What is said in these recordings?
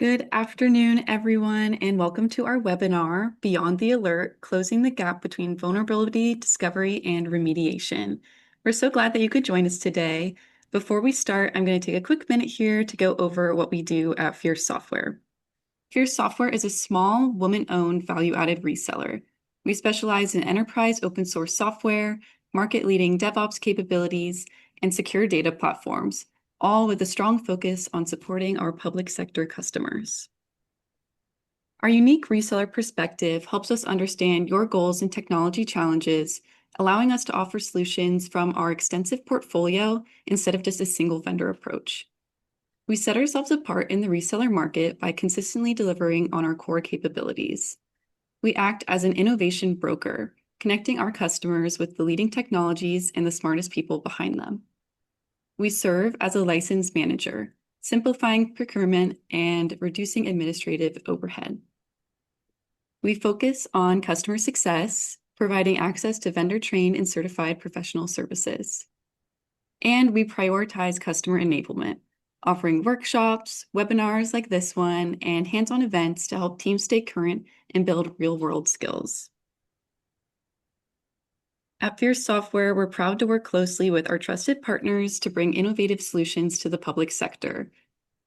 Good afternoon, everyone, and welcome to our webinar, Beyond the Alert, Closing the Gap Between Vulnerability Discovery and Remediation. We're so glad that you could join us today. Before we start, I'm going to take a quick minute here to go over what we do at Fierce Software. Fierce Software is a small, woman-owned, value-added reseller. We specialize in enterprise open source software, market-leading DevOps capabilities, and secure data platforms, all with a strong focus on supporting our public sector customers. Our unique reseller perspective helps us understand your goals and technology challenges, allowing us to offer solutions from our extensive portfolio instead of just a single vendor approach. We set ourselves apart in the reseller market by consistently delivering on our core capabilities. We act as an innovation broker, connecting our customers with the leading technologies and the smartest people behind them. We serve as a license manager, simplifying procurement and reducing administrative overhead. We focus on customer success, providing access to vendor-trained and certified professional services. And we prioritize customer enablement, offering workshops, webinars like this one, and hands-on events to help teams stay current and build real-world skills. At Fierce Software, we're proud to work closely with our trusted partners to bring innovative solutions to the public sector.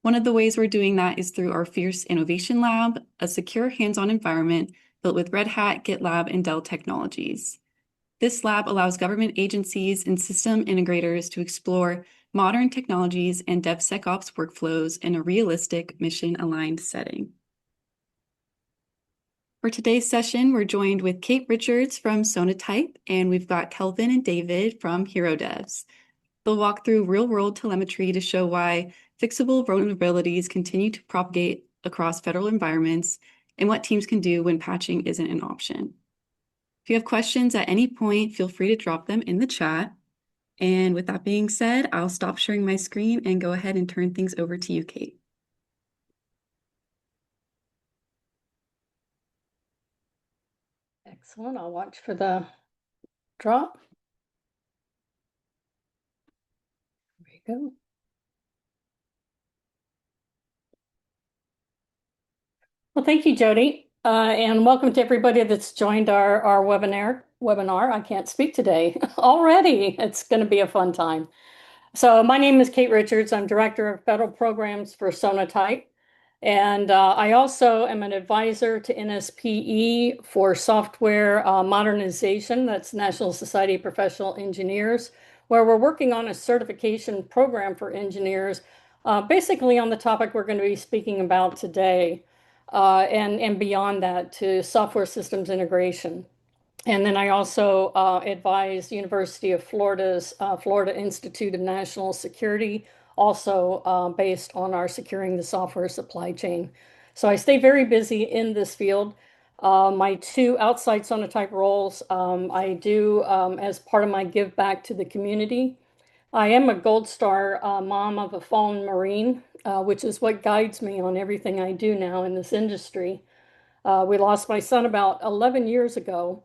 One of the ways we're doing that is through our Fierce Innovation Lab, a secure hands-on environment built with Red Hat, GitLab, and Dell technologies. This lab allows government agencies and system integrators to explore modern technologies and DevSecOps workflows in a realistic, mission-aligned setting. For today's session, we're joined with Kate Richards from Sonatype, and we've got Kelvin and David from HeroDevs. They'll walk through real-world telemetry to show why fixable vulnerabilities continue to propagate across federal environments and what teams can do when patching isn't an option. If you have questions at any point, feel free to drop them in the chat. And with that being said, I'll stop sharing my screen and go ahead and turn things over to you, Kate. Excellent. I'll watch for the drop. There you go. Well, thank you, Jody, and welcome to everybody that's joined our webinar. I can't speak today already. It's going to be a fun time. So my name is Kate Richards. I'm Director of Federal Programs for Sonatype. And I also am an advisor to NSPE for software modernization. That's National Society of Professional Engineers, where we're working on a certification program for engineers, basically on the topic we're going to be speaking about today, and beyond that to software systems integration. And then I also advise University of Florida's Florida Institute of National Security, also based on our securing the software supply chain. So I stay very busy in this field. My two outside Sonatype roles, I do as part of my give back to the community. I am a Gold Star mom of a fallen Marine, which is what guides me on everything I do now in this industry. We lost my son about 11 years ago.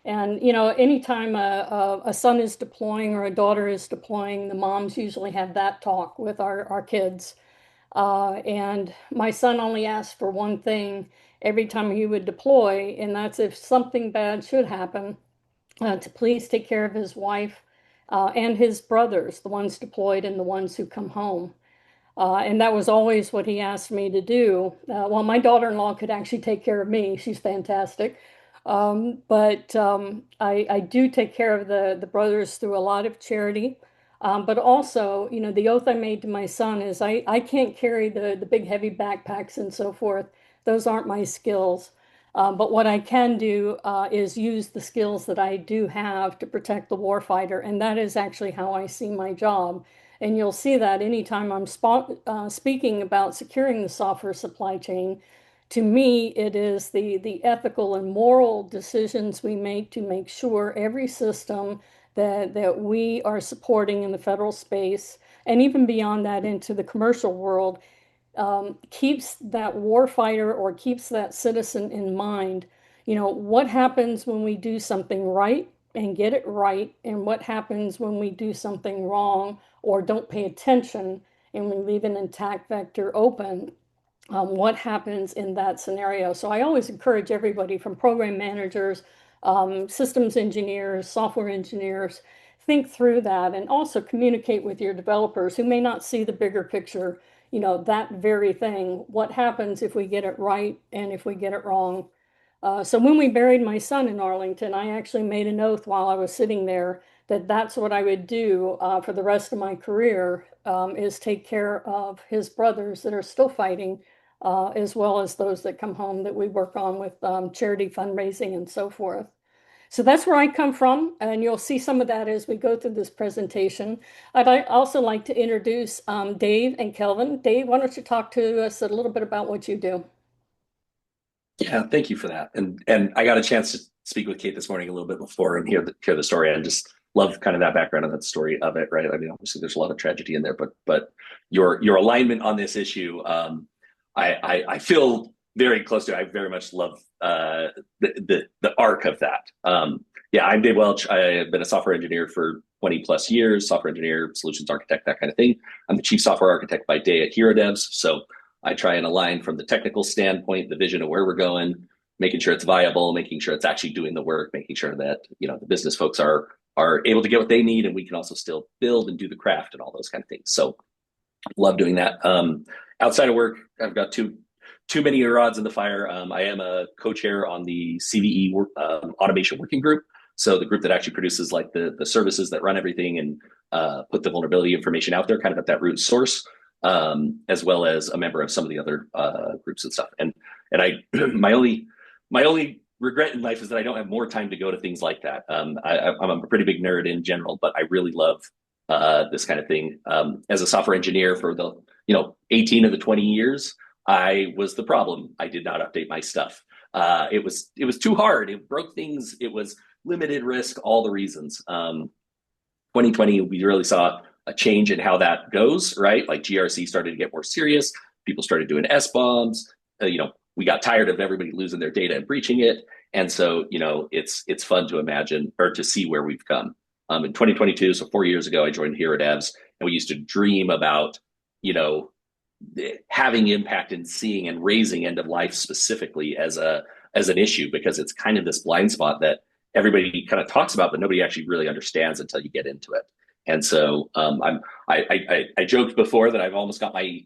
And, you know, anytime a son is deploying or a daughter is deploying, the moms usually have that talk with our kids. And my son only asked for one thing every time he would deploy, and that's if something bad should happen, to please take care of his wife and his brothers, the ones deployed and the ones who come home. And that was always what he asked me to do. Well, my daughter-in-law could actually take care of me. She's fantastic. But I do take care of the brothers through a lot of charity. But also, you know, the oath I made to my son is I can't carry the big heavy backpacks and so forth. Those aren't my skills. But what I can do is use the skills that I do have to protect the warfighter. And that is actually how I see my job. And you'll see that anytime I'm speaking about securing the software supply chain. To me, it is the ethical and moral decisions we make to make sure every system that we are supporting in the federal space, and even beyond that into the commercial world, keeps that warfighter or keeps that citizen in mind. You know, what happens when we do something right and get it right, and what happens when we do something wrong or don't pay attention and we leave an attack vector open. what happens in that scenario. So I always encourage everybody from program managers, systems engineers, software engineers, think through that and also communicate with your developers who may not see the bigger picture, that very thing. What happens if we get it right and if we get it wrong? So when we buried my son in Arlington, I actually made an oath while I was sitting there that that's what I would do for the rest of my career, is take care of his brothers that are still fighting, as well as those that come home that we work on with charity fundraising and so forth. So that's where I come from, and you'll see some of that as we go through this presentation. Also like to introduce Dave and Kelvin. Dave, why don't you talk to us a little bit about what you do? Yeah, thank you for that. And I got a chance to speak with Kate this morning a little bit before and hear the story, and just love kind of that background and that story of it, right? I mean, obviously there's a lot of tragedy in there, but your alignment on this issue, I feel very close to. I very much love the arc of that. Yeah, I'm Dave Welch. I have been a software engineer for 20 plus years, software engineer, solutions architect, that kind of thing. I'm the chief software architect by day at HeroDevs. So I try and align from the technical standpoint, the vision of where we're going, making sure it's viable, making sure it's actually doing the work, making sure that the business folks are able to get what they need, and we can also still build and do the craft and all those kind of things. So love doing that. Outside of work, I've got too many rods in the fire. I am a co-chair on the CVE automation working group. So the group that actually produces like the services that run everything and put the vulnerability information out there, kind of at that root source, as well as a member of some of the other groups and stuff. And I my only regret in life is that I don't have more time to go to things like that. I'm a pretty big nerd in general, but I really love this kind of thing. As a software engineer for the 18 of the 20 years, I was the problem. I did not update my stuff. It was too hard. It broke things. It was limited risk. All the reasons. 2020, we really saw a change in how that goes. Right, like GRC started to get more serious. People started doing S bombs. We got tired of everybody losing their data and breaching it. And so, it's fun to imagine or to see where we've come. In 2022, so 4 years ago, I joined HeroDevs, and we used to dream about, having impact and seeing and raising end of life specifically as an issue, because it's kind of this blind spot that everybody kind of talks about, but nobody actually really understands until you get into it. And so I joked before that I've almost got my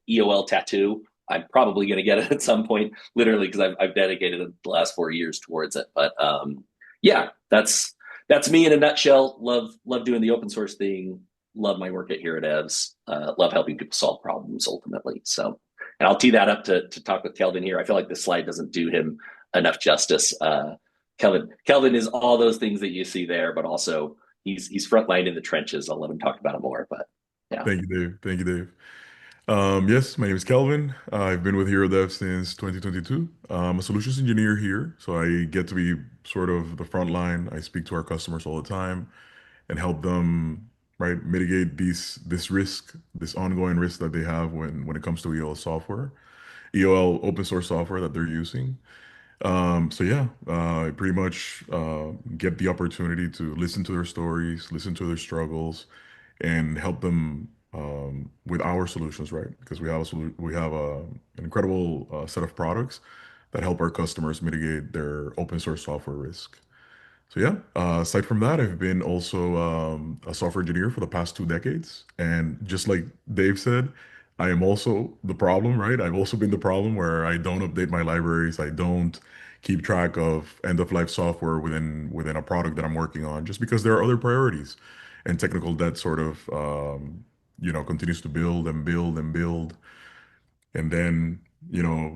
EOL tattoo. I'm probably going to get it at some point, literally, because I've dedicated the last 4 years towards it. But yeah, that's me in a nutshell. Love doing the open source thing. Love my work at HeroDevs. Love helping people solve problems ultimately. So, and I'll tee that up to talk with Kelvin here. I feel like this slide doesn't do him enough justice. Kelvin is all those things that you see there, but also he's frontline in the trenches. I'll let him talk about it more. But yeah. Thank you, Dave. Thank you, Dave. Yes, my name is Kelvin. I've been with HeroDev since 2022. I'm a solutions engineer here, so I get to be sort of the front line. I speak to our customers all the time and help them, right, mitigate this risk, this ongoing risk that they have when it comes to EOL software, EOL open source software that they're using. So yeah, I pretty much get the opportunity to listen to their stories, listen to their struggles, and help them with our solutions, right? Because we have an incredible set of products that help our customers mitigate their open source software risk. So yeah, aside from that, I've been also a software engineer for the past 2 decades. And just like Dave said, I am also the problem, right? I've also been the problem where I don't update my libraries. I don't keep track of end of life software within a product that I'm working on, just because there are other priorities, and technical debt sort of continues to build and build and build. And then,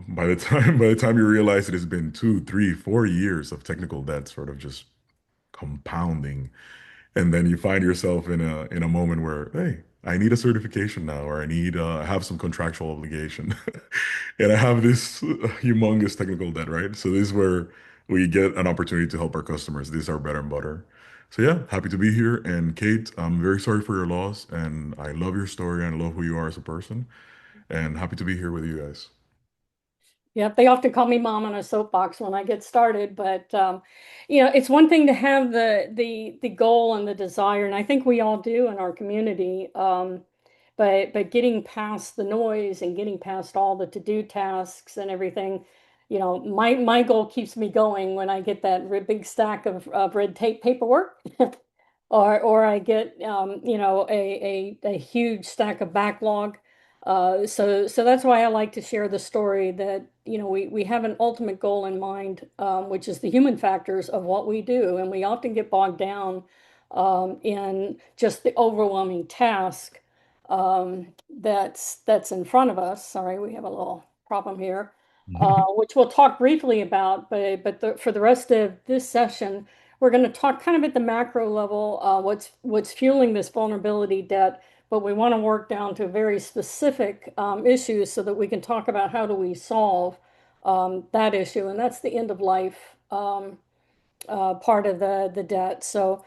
by the time you realize it has been 2, 3, 4 years of technical debt sort of just compounding, and then you find yourself in a moment where, hey, I need a certification now, or I have some contractual obligation, and I have this humongous technical debt, right? So this is where we get an opportunity to help our customers. This is our bread and butter. So yeah, happy to be here. And Kate, I'm very sorry for your loss, and I love your story and I love who you are as a person, and happy to be here with you guys. Yeah, they often call me mom on a soapbox when I get started, but it's one thing to have the goal and the desire, and I think we all do in our community. but getting past the noise and getting past all the to-do tasks and everything, my goal keeps me going when I get that big stack of red tape paperwork, or I get a huge stack of backlog. So that's why I like to share the story that we have an ultimate goal in mind, which is the human factors of what we do, and we often get bogged down in just the overwhelming task that's in front of us. Sorry, we have a little problem here, which we'll talk briefly about. But for the rest of this session, we're going to talk kind of at the macro level, what's fueling this vulnerability debt. But we want to work down to very specific issues so that we can talk about how do we solve that issue, and that's the end of life part of the debt. So,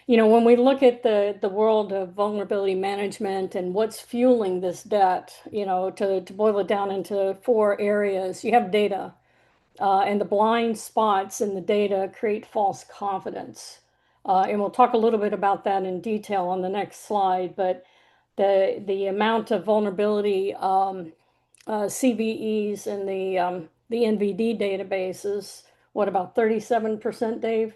when we look at the world of vulnerability management and what's fueling this debt, to boil it down into four areas, you have data, and the blind spots in the data create false confidence. And we'll talk a little bit about that in detail on the next slide, but the amount of vulnerability CVEs in the NVD databases, what about 37%, Dave?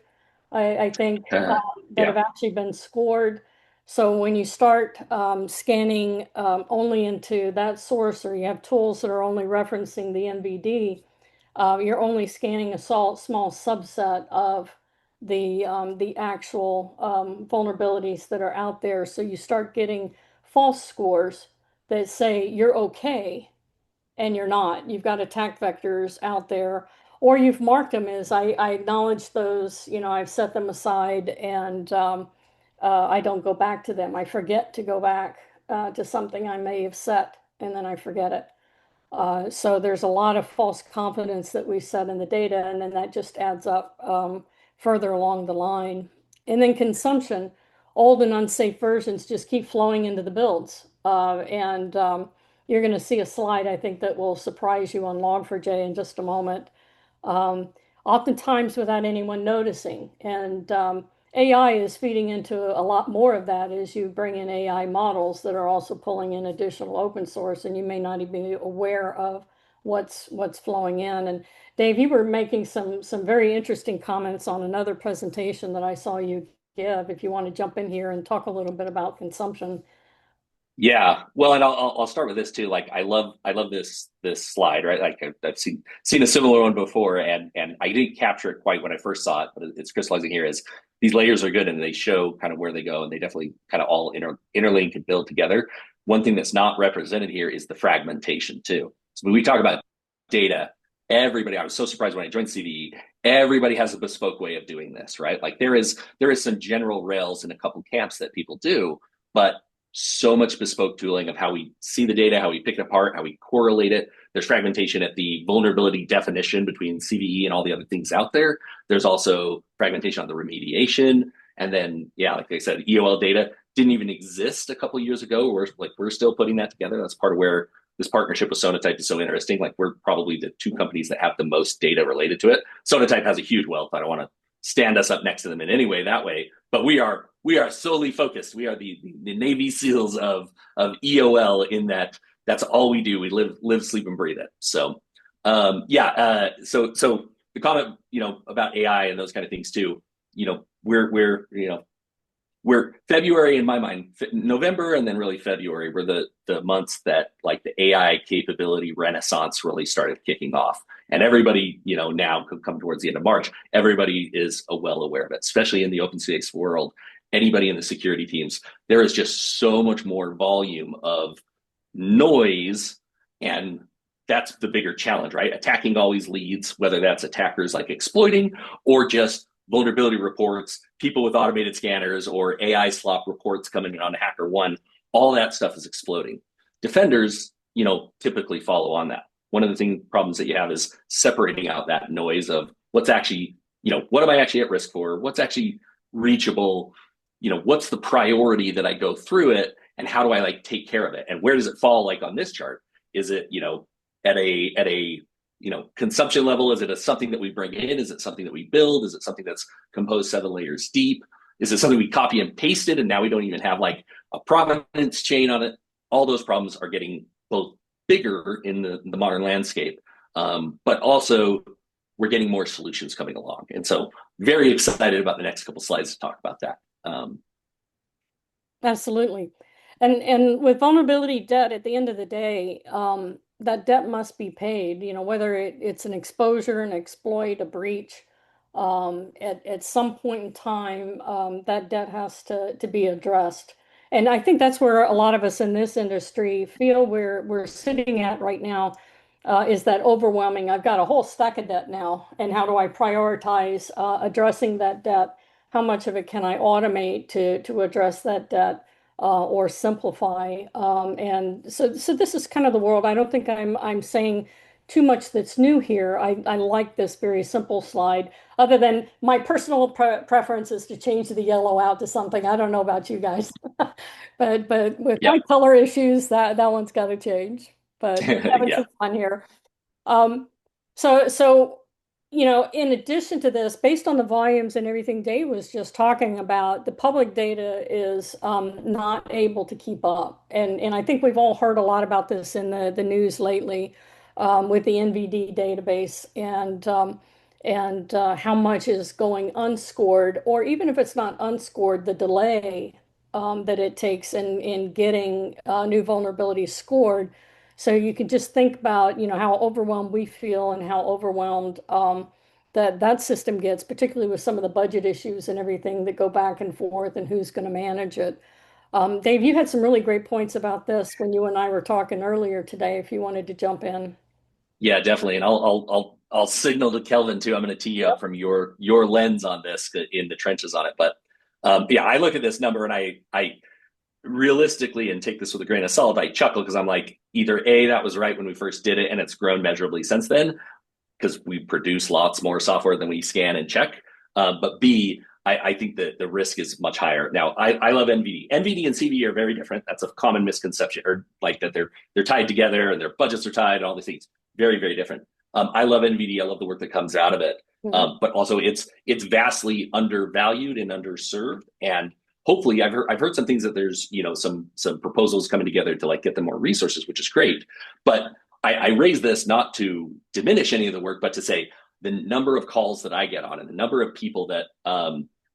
I think that Yeah. have actually been scored. So when you start scanning only into that source, or you have tools that are only referencing the NVD, you're only scanning a small subset of the actual vulnerabilities that are out there. So you start getting false scores that say you're okay and you're not. You've got attack vectors out there, or you've marked them as I acknowledge those, I've set them aside, and I don't go back to them. I forget to go back to something I may have set, and then I forget it. So there's a lot of false confidence that we set in the data, and then that just adds up further along the line. And then consumption, old and unsafe versions just keep flowing into the builds. And you're going to see a slide, I think, that will surprise you on Log4j in just a moment. Oftentimes without anyone noticing. And AI is feeding into a lot more of that as you bring in AI models that are also pulling in additional open source, and you may not even be aware of what's flowing in. And Dave, you were making some very interesting comments on another presentation that I saw you give. If you want to jump in here and talk a little bit about consumption. Yeah, well, and I'll start with this too. Like, I love this slide, right? Like, I've seen a similar one before, and I didn't capture it quite when I first saw it, but it's crystallizing here. Is these layers are good, and they show kind of where they go, and they definitely kind of all interlink and build together. One thing that's not represented here is the fragmentation too. So when we talk about data, everybody, I was so surprised when I joined CVE. Everybody has a bespoke way of doing this, right? Like, there is some general rails in a couple camps that people do, but so much bespoke tooling of how we see the data, how we pick it apart, how we correlate it. There's fragmentation at the vulnerability definition between CVE and all the other things out there. There's also fragmentation on the remediation. And then, yeah, like I said, EOL data didn't even exist a couple of years ago. We're still putting that together. That's part of where this partnership with Sonatype is so interesting. Like, we're probably the two companies that have the most data related to it. Sonatype has a huge wealth. I don't want to stand us up next to them in any way that way, but we are solely focused. We are the Navy SEALs of EOL, in that that's all we do. We live, sleep, and breathe it. So so the comment, about AI and those kind of things too, we're February, in my mind, November, and then really February were the months that, like, the AI capability renaissance really started kicking off. And everybody, now could come towards the end of March, everybody is well aware of it, especially in the open space world. Anybody in the security teams, there is just so much more volume of noise, and that's the bigger challenge, right? Attacking always leads, whether that's attackers like exploiting, or just vulnerability reports, people with automated scanners, or AI slop reports coming in on HackerOne. All that stuff is exploding. Defenders, typically follow on that. One of the problems that you have is separating out that noise of what's actually, what am I actually at risk for? What's actually reachable? What's the priority that I go through it, and how do I take care of it? And where does it fall, like on this chart? Is it, at a consumption level? Is it something that we bring in? Is it something that we build? Is it something that's composed 7 layers deep? Is it something we copy and pasted, and now we don't even have like a provenance chain on it? all those problems are getting both bigger in the modern landscape, but also we're getting more solutions coming along. And so very excited about the next couple slides to talk about that. Absolutely. And with vulnerability debt, at the end of the day, that debt must be paid, whether it's an exposure, an exploit, a breach, at some point in time, that debt has to be addressed. And I think that's where a lot of us in this industry feel we're sitting at right now, is that overwhelming. I've got a whole stack of debt now, and how do I prioritize addressing that debt? How much of it can I automate to address that debt, or simplify? And so this is kind of the world. I don't think I'm saying too much that's new here. I like this very simple slide, other than my personal preference is to change the yellow out to something. I don't know about you guys, but with Yep. my color issues, that one's got to change. But we're having Yeah. some fun here. Um, so in addition to this, based on the volumes and everything Dave was just talking about, the public data is not able to keep up. And I think we've all heard a lot about this in the news lately, with the NVD database, and how much is going unscored, or even if it's not unscored, the delay that it takes in getting new vulnerabilities scored. So you can just think about, how overwhelmed we feel and how overwhelmed that system gets, particularly with some of the budget issues and everything that go back and forth and who's going to manage it. Dave, you had some really great points about this when you and I were talking earlier today, if you wanted to jump in. Yeah, definitely. And I'll signal to Kelvin too. I'm going to tee you up from your lens on this in the trenches on it. But yeah, I look at this number and I realistically, and take this with a grain of salt, I chuckle because I'm like, either A, that was right when we first did it and it's grown measurably since then, because we produce lots more software than we scan and check. But B, I think that the risk is much higher. Now, I love NVD. NVD and CVE are very different. That's a common misconception, or like that they're tied together and their budgets are tied and all these things. Very, very different. I love NVD. I love the work that comes out of it. But also it's vastly undervalued and underserved. And hopefully I've heard some things that there's, some proposals coming together to like get them more resources, which is great. But I raise this not to diminish any of the work, but to say the number of calls that I get on and the number of people that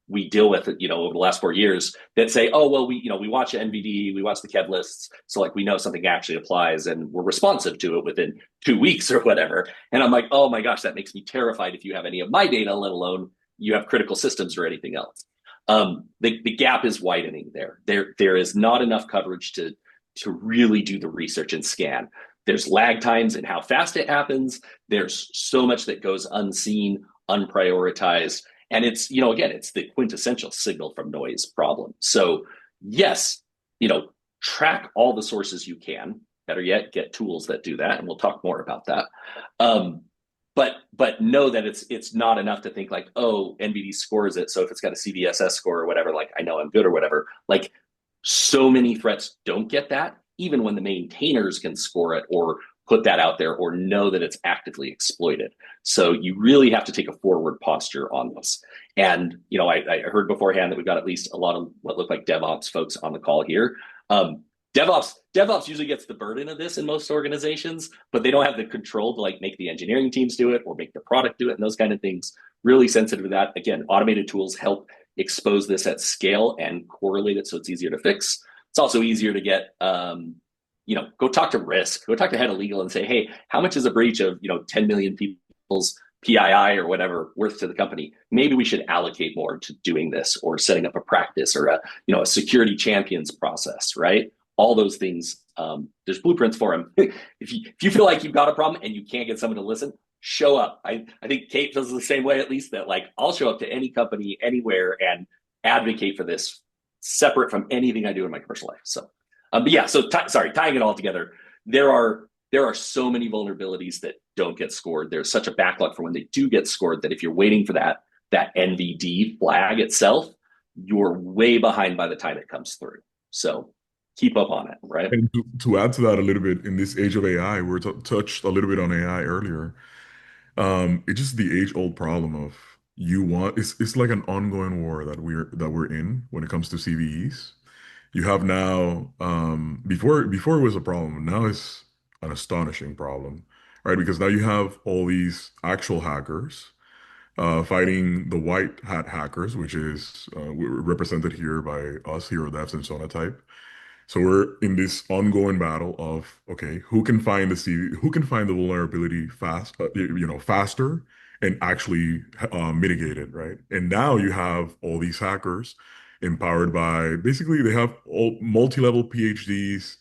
we deal with, over the last 4 years that say, oh, well, we watch NVD, we watch the KED lists. So like we know something actually applies and we're responsive to it within 2 weeks or whatever. And I'm like, oh my gosh, that makes me terrified if you have any of my data, let alone you have critical systems or anything else. The gap is widening there. There is not enough coverage to really do the research and scan. There's lag times in how fast it happens. There's so much that goes unseen, unprioritized. And it's, again, it's the quintessential signal from noise problem. So yes, track all the sources you can. Better yet, get tools that do that. And we'll talk more about that. But know that it's not enough to think like, oh, NVD scores it. So if it's got a CVSS score or whatever, like I know I'm good or whatever. Like so many threats don't get that, even when the maintainers can score it or put that out there or know that it's actively exploited. So you really have to take a forward posture on this. And, I heard beforehand that we've got at least a lot of what look like DevOps folks on the call here. DevOps usually gets the burden of this in most organizations, but they don't have the control to like make the engineering teams do it or make the product do it and those kind of things. Really sensitive to that. Again, automated tools help expose this at scale and correlate it so it's easier to fix. It's also easier to get, go talk to risk, go talk to head of legal and say, hey, how much is a breach of, 10 million people's PII or whatever worth to the company? Maybe we should allocate more to doing this or setting up a practice or a security champions process, right? All those things, there's blueprints for them. If you feel like you've got a problem and you can't get someone to listen, show up. I think Kate feels the same way, at least, that like I'll show up to any company anywhere and advocate for this separate from anything I do in my commercial life. So, but yeah, so tying it all together, there are so many vulnerabilities that don't get scored. There's such a backlog for when they do get scored that if you're waiting for that NVD flag itself, you're way behind by the time it comes through. So keep up on it, right? And to add to that a little bit, in this age of AI, we touched a little bit on AI earlier. It's just the age-old problem of it's like an ongoing war that we're in when it comes to CVEs. you have now before it was a problem, now it's an astonishing problem, right? Because now you have all these actual hackers fighting the white hat hackers, which is represented here by us, HeroDevs and Sonatype. So we're in this ongoing battle of, okay, who can find the who can find the vulnerability faster and actually mitigate it, right? And now you have all these hackers empowered by basically they have all multi-level PhDs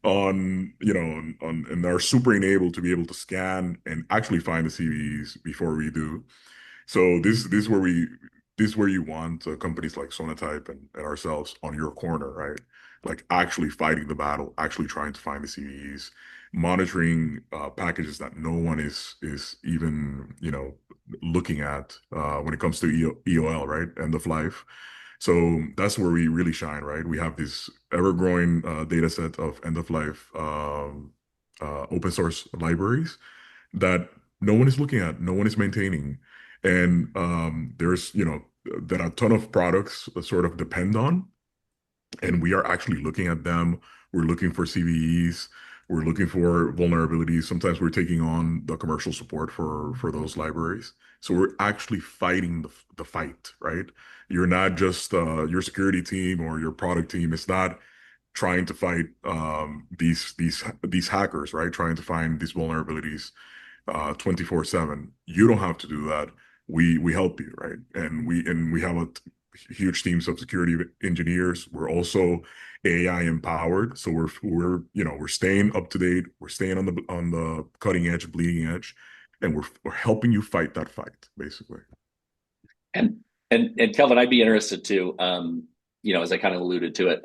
on, and are super enabled to be able to scan and actually find the CVEs before we do. So this is where you want companies like Sonatype and ourselves on your corner, right? Like actually fighting the battle, actually trying to find the CVEs, monitoring packages that no one is even looking at when it comes to EOL, right? End of life. So that's where we really shine, right? We have this ever-growing data set of end of life open source libraries that no one is looking at, no one is maintaining. And there's, that a ton of products that sort of depend on, and we are actually looking at them. We're looking for CVEs. We're looking for vulnerabilities. Sometimes we're taking on the commercial support for those libraries. So we're actually fighting the fight, right? You're not just your security team or your product team. It's not trying to fight these hackers, right? Trying to find these vulnerabilities 24/7. You don't have to do that. We help you, right? And we have a huge teams of security engineers. We're also AI empowered, so we're staying up to date. We're staying on the cutting edge, bleeding edge, and we're helping you fight that fight, basically. And and Kelvin, I'd be interested too. As I kind of alluded to it,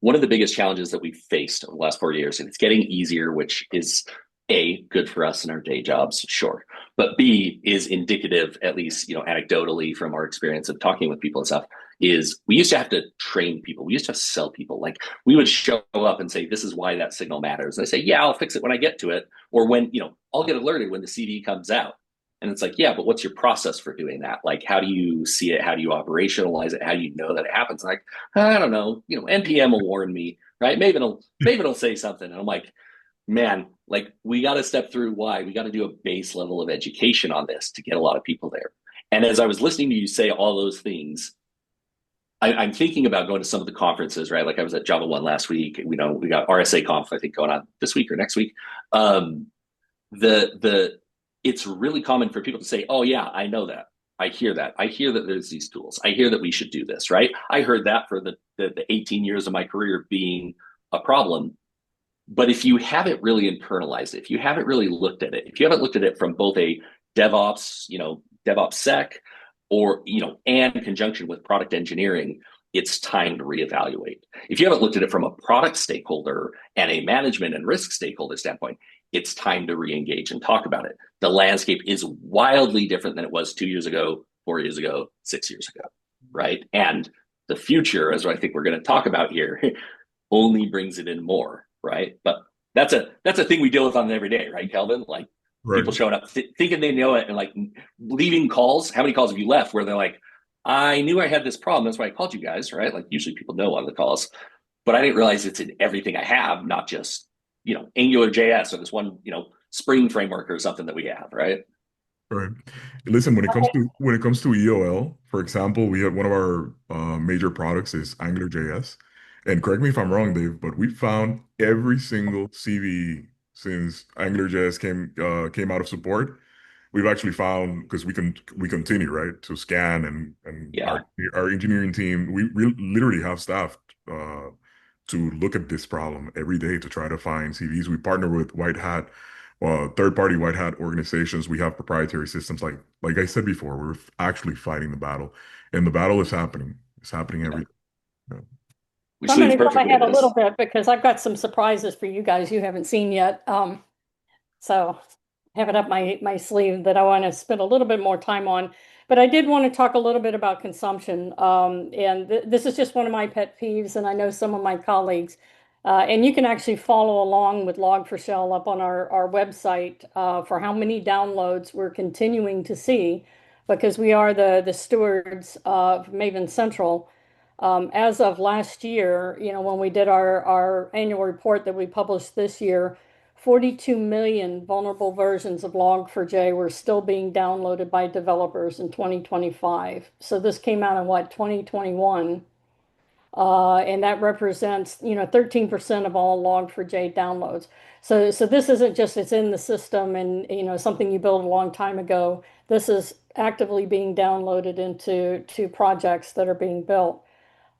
one of the biggest challenges that we've faced over the last 4 years, and it's getting easier, which is A, good for us in our day jobs, sure. But B, is indicative, at least, anecdotally from our experience of talking with people and stuff, is we used to have to train people. We used to have to sell people. Like we would show up and say, this is why that signal matters. And I say, yeah, I'll fix it when I get to it. Or when, I'll get alerted when the CD comes out. And it's like, yeah, but what's your process for doing that? Like, how do you see it? How do you operationalize it? How do you know that it happens? Like, I don't know. NPM will warn me, right? Maybe it'll say something. And I'm like, man, like we got to step through why. We got to do a base level of education on this to get a lot of people there. And as I was listening to you say all those things, I'm thinking about going to some of the conferences, right? Like I was at Java One last week. We got RSA Conf, I think, going on this week or next week. The it's really common for people to say, oh yeah, I know that. I hear that. I hear that there's these tools. I hear that we should do this, right? I heard that for the 18 years of my career being a problem. But if you haven't really internalized it, if you haven't really looked at it, if you haven't looked at it from both a DevOps, DevOps sec, or, and in conjunction with product engineering, it's time to reevaluate. If you haven't looked at it from a product stakeholder and a management and risk stakeholder standpoint, it's time to re-engage and talk about it. The landscape is wildly different than it was 2 years ago, 4 years ago, 6 years ago, right? And the future, as I think we're going to talk about here, only brings it in more, right? But that's a thing we deal with on an everyday, right, Kelvin? Like Right. people showing up thinking they know it and like leaving calls. How many calls have you left where they're like, I knew I had this problem. That's why I called you guys, right? Like usually people know on the calls, but I didn't realize it's in everything I have, not just, Angular JS or this one, Spring framework or something that we have, right? Right. Listen, when it comes to EOL, for example, we have one of our major products is AngularJS. And correct me if I'm wrong, Dave, but we found every single CVE since AngularJS came out of support. We've actually found, because we continue, right, to scan, and Yeah. our engineering team, we literally have staff to look at this problem every day to try to find CVs. We partner with white hat, third-party white hat organizations. We have proprietary systems. Like I said before, we're actually fighting the battle, and the battle is happening. It's happening every day. Yeah. Which I'm going leads to jump perfectly ahead into a little this. bit because I've got some surprises for you guys you haven't seen yet. So have it up my sleeve that I want to spend a little bit more time on. But I did want to talk a little bit about consumption. And this is just one of my pet peeves, and I know some of my colleagues. And you can actually follow along with Log4Shell up on our website for how many downloads we're continuing to see, because we are the stewards of Maven Central. As of last year, when we did our annual report that we published this year, 42 million vulnerable versions of Log4j were still being downloaded by developers in 2025. So this came out in what, 2021? And that represents, 13% of all Log4j downloads. So this isn't just it's in the system and, something you built a long time ago. This is actively being downloaded into projects that are being built.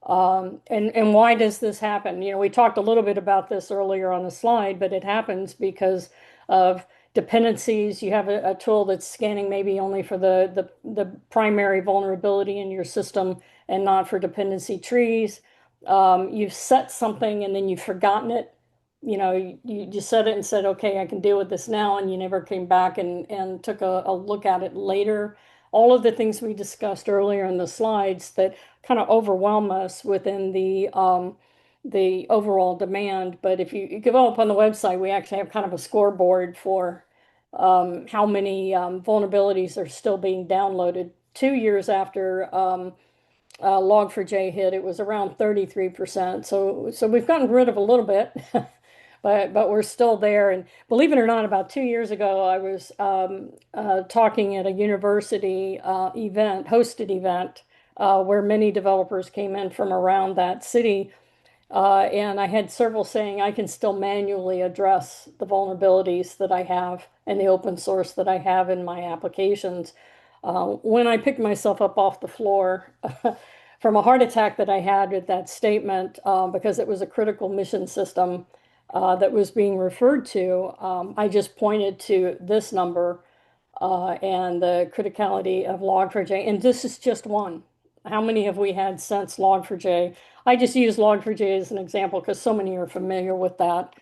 And why does this happen? We talked a little bit about this earlier on the slide, but it happens because of dependencies. You have a tool that's scanning maybe only for the primary vulnerability in your system and not for dependency trees. You've set something and then you've forgotten it. You set it and said, okay, I can deal with this now, and you never came back and took a look at it later. All of the things we discussed earlier in the slides that kind of overwhelm us within the overall demand. But if you go up on the website, we actually have kind of a scoreboard for how many vulnerabilities are still being downloaded. 2 years after Log4j hit, it was around 33%. So we've gotten rid of a little bit, but we're still there. And believe it or not, about 2 years ago, I was talking at a university hosted event, where many developers came in from around that city. And I had several saying I can still manually address the vulnerabilities that I have and the open source that I have in my applications. When I picked myself up off the floor from a heart attack that I had with that statement, because it was a critical mission system that was being referred to, I just pointed to this number and the criticality of Log4j. And this is just one. How many have we had since Log4j? I just use Log4j as an example because so many are familiar with that.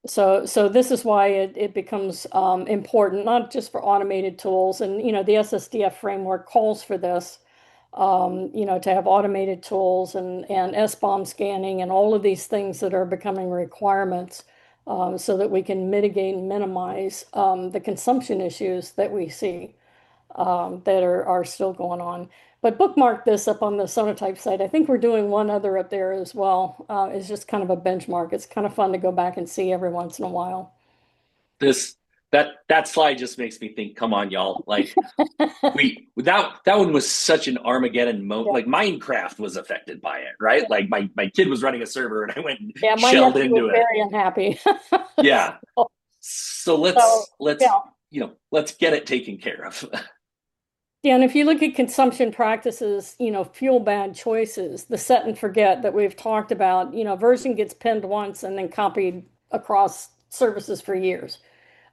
So this is why it becomes important, not just for automated tools. And, the SSDF framework calls for this, to have automated tools and SBOM scanning and all of these things that are becoming requirements, so that we can mitigate and minimize the consumption issues that we see that are still going on. But bookmark this up on the Sonatype site. I think we're doing one other up there as well. It's just kind of a benchmark. It's kind of fun to go back and see every once in a while. This that slide just makes me think, come on, y'all. Like that one was such an Armageddon moment. Yeah. Like Minecraft was affected by it, right? Yeah. Like my kid was running a server and I went and Yeah, my shelled nephew was into it. very unhappy. Yeah. So let's yeah. let's get it taken care of. Yeah, and if you look at consumption practices, fuel bad choices, the set and forget that we've talked about, version gets pinned once and then copied across services for years.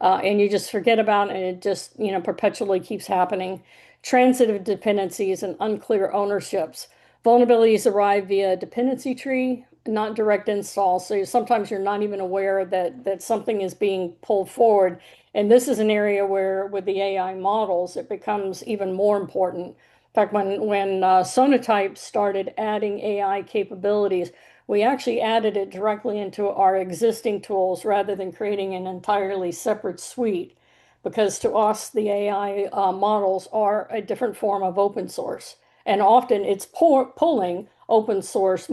And you just forget about it, and it just, perpetually keeps happening. Transitive dependencies and unclear ownerships. Vulnerabilities arrive via dependency tree, not direct install. So sometimes you're not even aware that something is being pulled forward. And this is an area where, with the AI models, it becomes even more important. In fact, when Sonatype started adding AI capabilities, we actually added it directly into our existing tools rather than creating an entirely separate suite, because to us, the AI models are a different form of open source. And often it's pulling open source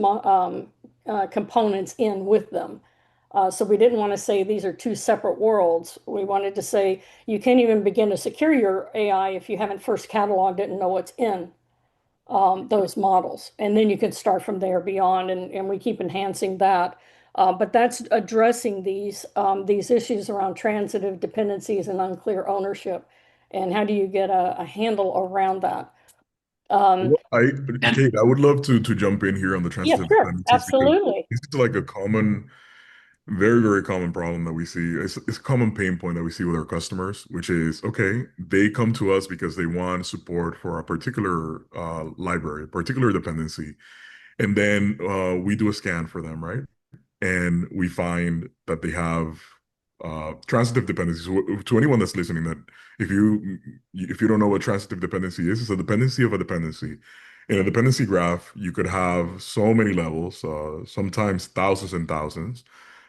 components in with them. So we didn't want to say these are two separate worlds. We wanted to say you can't even begin to secure your AI if you haven't first cataloged it and know what's in those models. And then you can start from there beyond, and we keep enhancing that. But that's addressing these issues around transitive dependencies and unclear ownership. And how do you get a handle around that? Well, And Kate, I would love to jump in here on the Yeah, transitive sure, dependencies because absolutely. this is like a common, very, very common problem that we see. It's a common pain point that we see with our customers, which is, okay, they come to us because they want support for a particular library, a particular dependency. And then we do a scan for them, right? And we find that they have transitive dependencies. To anyone that's listening, that if you don't know what transitive dependency is, it's a dependency of a dependency. In a dependency graph, you could have so many levels, sometimes thousands and thousands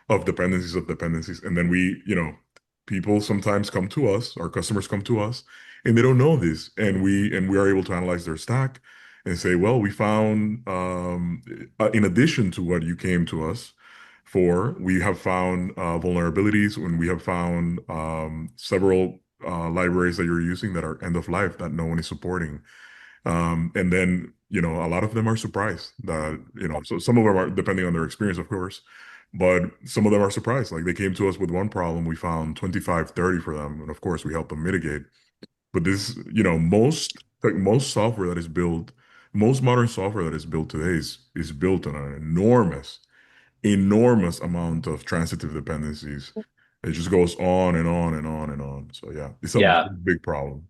of dependencies, and then people sometimes come to us, our customers come to us, and they don't know this, and we are able to analyze their stack, and say, well, we found, in addition to what you came to us for, we have found vulnerabilities, and we have found several libraries that you're using that are end of life that no one is supporting. And then, a lot of them are surprised that, so some of them are, depending on their experience, of course, but some of them are surprised. Like, they came to us with one problem, we found 25, 30 for them. And of course, we help them mitigate. But this, most software that is built, most modern software that is built today is built on an enormous amount of transitive dependencies. It just goes on and on and on and on. So yeah, it's a Yeah. big problem.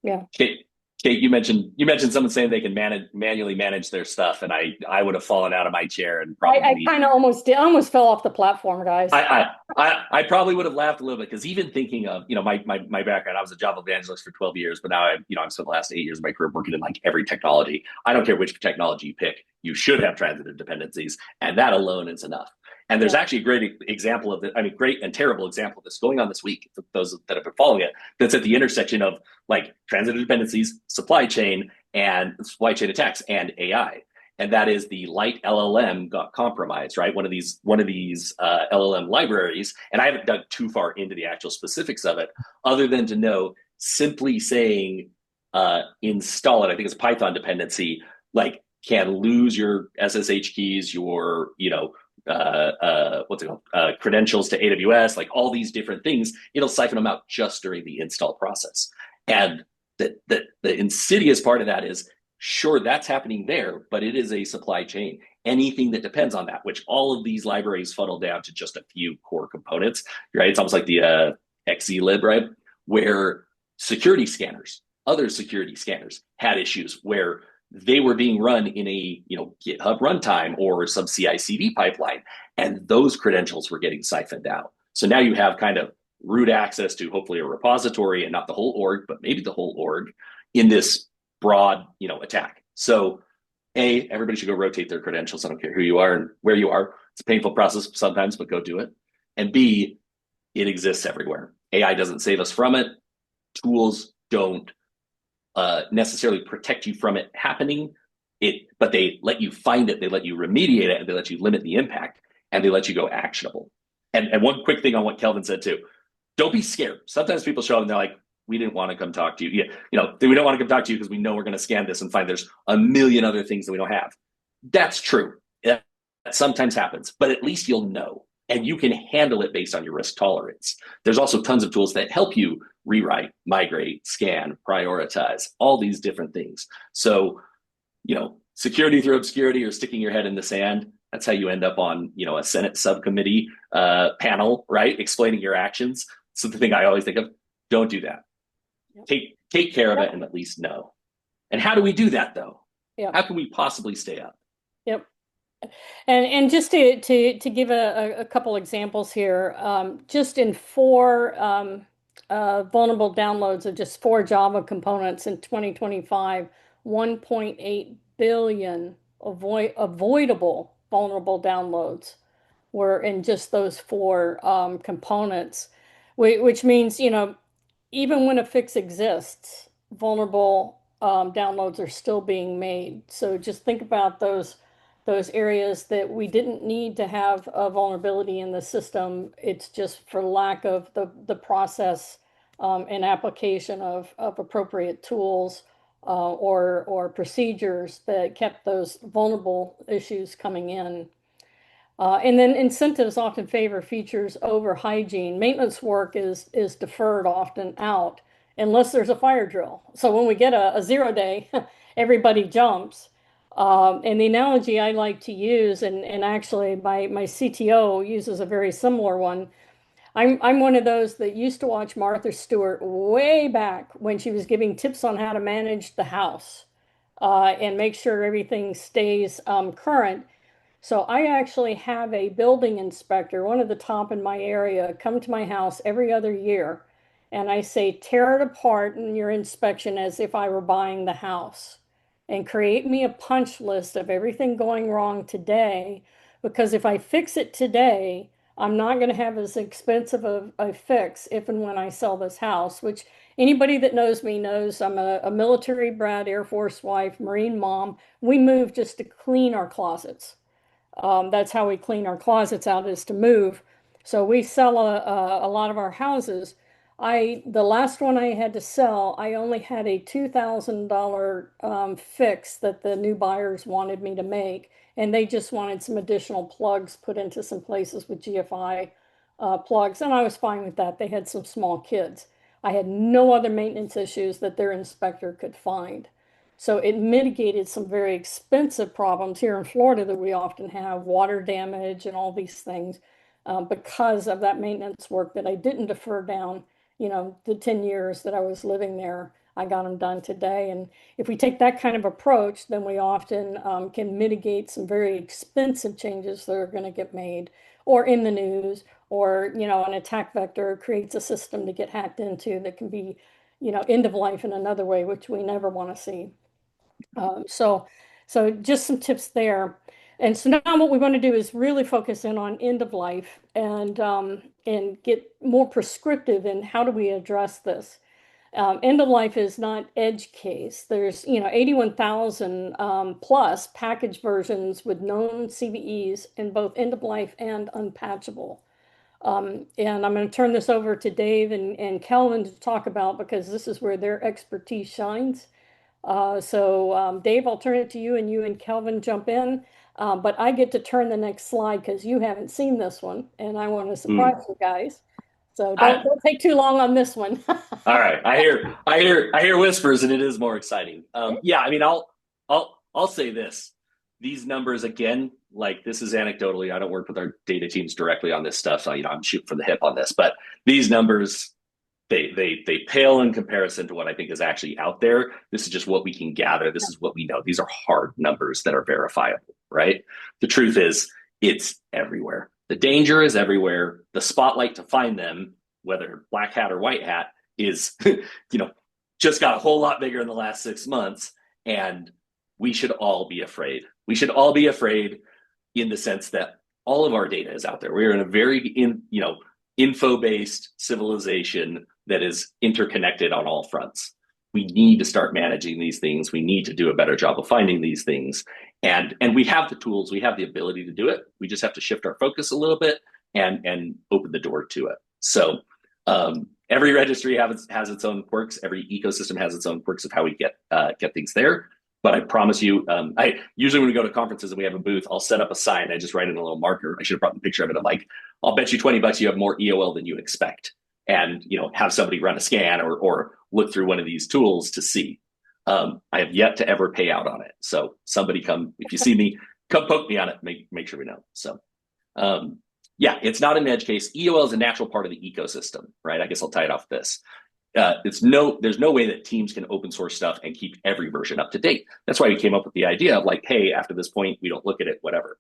Yeah. Kate, you mentioned someone saying they can manually manage their stuff, and I would have fallen out of my chair and I probably kind of almost fell off the platform, guys. I probably would have laughed a little bit, because even thinking of, my background, I was a Java evangelist for 12 years, but now I've spent the last 8 years of my career working in like every technology. I don't care which technology you pick, you should have transitive dependencies, and that alone is enough. And there's actually a great example of it. I mean, great and terrible example of this going on this week, for those that have been following it, that's at the intersection of like transitive dependencies, supply chain attacks, and AI. And that is the light LLM got compromised, right? One of these LLM libraries, and I haven't dug too far into the actual specifics of it, other than to know simply saying install it. I think it's a Python dependency, like, can lose your SSH keys, your what's it called, credentials to AWS, like all these different things. It'll siphon them out just during the install process. And the insidious part of that is, sure, that's happening there, but it is a supply chain. Anything that depends on that, which all of these libraries funnel down to just a few core components, right? It's almost like the xzlib, right? Where other security scanners had issues where they were being run in a GitHub runtime or some CI/CD pipeline, and those credentials were getting siphoned out. So now you have kind of root access to hopefully a repository, and not the whole org, but maybe the whole org, in this broad attack. So everybody should go rotate their credentials. I don't care who you are and where you are. It's a painful process sometimes, but go do it. And B, it exists everywhere. AI doesn't save us from it. Tools don't necessarily protect you from it happening, but they let you find it, they let you remediate it, and they let you limit the impact, and they let you go actionable. And one quick thing on what Kelvin said too: don't be scared. Sometimes people show up and they're like, we didn't want to come talk to you. Yeah, we don't want to come talk to you because we know we're going to scan this and find there's a million other things that we don't have. That's true. That sometimes happens, but at least you'll know, and you can handle it based on your risk tolerance. There's also tons of tools that help you rewrite, migrate, scan, prioritize, all these different things. So, security through obscurity or sticking your head in the sand, that's how you end up on, a Senate subcommittee panel, right? Explaining your actions. So the thing I always think of, don't do that. Yep. Take care of it and at least know. And how do we do that though? Yep. How can we possibly stay up? Yep. And just to give a couple examples here, just in 4 vulnerable downloads of just 4 Java components in 2025, 1.8 billion avoidable vulnerable downloads were in just those 4 components, which means, even when a fix exists, vulnerable downloads are still being made. So just think about those areas that we didn't need to have a vulnerability in the system. It's just for lack of the process and application of appropriate tools or procedures that kept those vulnerable issues coming in. And then incentives often favor features over hygiene. Maintenance work is deferred often out unless there's a fire drill. So when we get a 0-day, everybody jumps. And the analogy I like to use, and actually my CTO uses a very similar one. I'm one of those that used to watch Martha Stewart way back when she was giving tips on how to manage the house and make sure everything stays current. So I actually have a building inspector, one of the top in my area, come to my house every other year. And I say, tear it apart in your inspection as if I were buying the house, and create me a punch list of everything going wrong today. Because if I fix it today, I'm not going to have as expensive a fix if and when I sell this house, which Anybody that knows me knows I'm a military brat, Air Force wife, Marine mom. We moved just to clean our closets. That's how we clean our closets out, is to move. So we sell a lot of our houses. The last one I had to sell, I only had a $2,000 fix that the new buyers wanted me to make, and they just wanted some additional plugs put into some places with GFI plugs, and I was fine with that. They had some small kids. I had no other maintenance issues that their inspector could find. So it mitigated some very expensive problems here in Florida that we often have, water damage and all these things, because of that maintenance work that I didn't defer down, the 10 years that I was living there. I got them done today. And if we take that kind of approach, then we often can mitigate some very expensive changes that are going to get made or in the news, or, an attack vector creates a system to get hacked into that can be, end of life in another way, which we never want to see. So just some tips there. And so now what we want to do is really focus in on end of life and get more prescriptive in how do we address this. End of life is not edge case. There's 81,000 plus package versions with known CVEs in both end of life and unpatchable. And I'm going to turn this over to Dave and Kelvin to talk about, because this is where their expertise shines. Dave, I'll turn it to you, and Kelvin jump in. But I get to turn the next slide because you haven't seen this one, and I want to surprise you guys. So don't take too long on this one. All right, I hear whispers, and it is more exciting. Yeah, I mean, I'll say this: these numbers, again, like, this is anecdotally. I don't work with our data teams directly on this stuff, so I'm shooting from the hip on this. But these numbers, they pale in comparison to what I think is actually out there. This is just what we can gather. This is what we know. These are hard numbers that are verifiable, right? The truth is, it's everywhere. The danger is everywhere. The spotlight to find them, whether black hat or white hat, is, just got a whole lot bigger in the last 6 months. And we should all be afraid. We should all be afraid in the sense that all of our data is out there. We're in a very, info-based civilization that is interconnected on all fronts. We need to start managing these things. We need to do a better job of finding these things. And we have the tools, we have the ability to do it. We just have to shift our focus a little bit and open the door to it. So every registry has its own quirks. Every ecosystem has its own quirks of how we get things there. But I promise you, I usually, when we go to conferences and we have a booth, I'll set up a sign. I just write in a little marker. I should have brought the picture of it. I'm like, I'll bet you $20 you have more EOL than you expect. And have somebody run a scan or look through one of these tools to see. I have yet to ever pay out on it. So somebody come, if you see me, come poke me on it. Make sure we know. So yeah, it's not an edge case. EOL is a natural part of the ecosystem, right? I guess I'll tie it off this. There's no way that teams can open source stuff and keep every version up to date. That's why we came up with the idea of, like, hey, after this point, we don't look at it, whatever.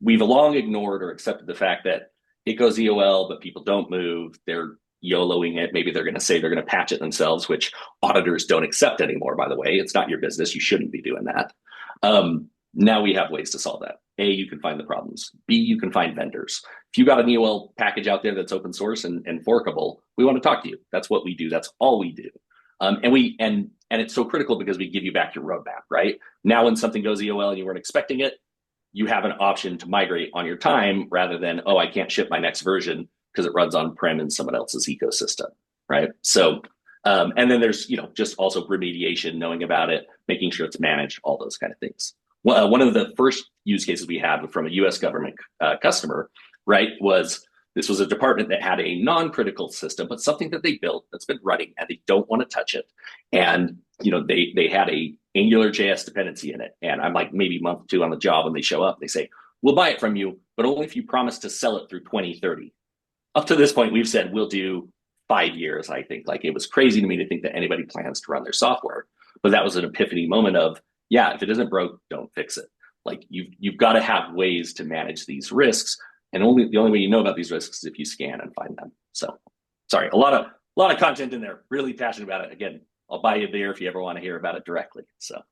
We've long ignored or accepted the fact that it goes EOL, but people don't move. They're YOLOing it. Maybe they're going to say they're going to patch it themselves, which auditors don't accept anymore, by the way. It's not your business. You shouldn't be doing that. Now we have ways to solve that. A, you can find the problems. B, you can find vendors. If you got an EOL package out there that's open source and forkable, we want to talk to you. That's what we do. That's all we do. And it's so critical because we give you back your roadmap, right? Now, when something goes EOL and you weren't expecting it, you have an option to migrate on your time rather than, oh, I can't ship my next version because it runs on-prem in someone else's ecosystem, right? So, and then there's, just also remediation, knowing about it, making sure it's managed, all those kind of things. Well, one of the first use cases we had from a US government customer, right, this was a department that had a non-critical system, but something that they built that's been running and they don't want to touch it. And, they had a AngularJS dependency in it. And I'm like maybe month 2 on the job when they show up, they say, we'll buy it from you, but only if you promise to sell it through 2030. Up to this point, we've said we'll do 5 years, I think. Like, it was crazy to me to think that anybody plans to run their software. But that was an epiphany moment of, yeah, if it isn't broke, don't fix it. Like, you've got to have ways to manage these risks. And the only way you know about these risks is if you scan and find them. So, sorry, a lot of content in there. Really passionate about it. Again, I'll buy you a beer if you ever want to hear about it directly. So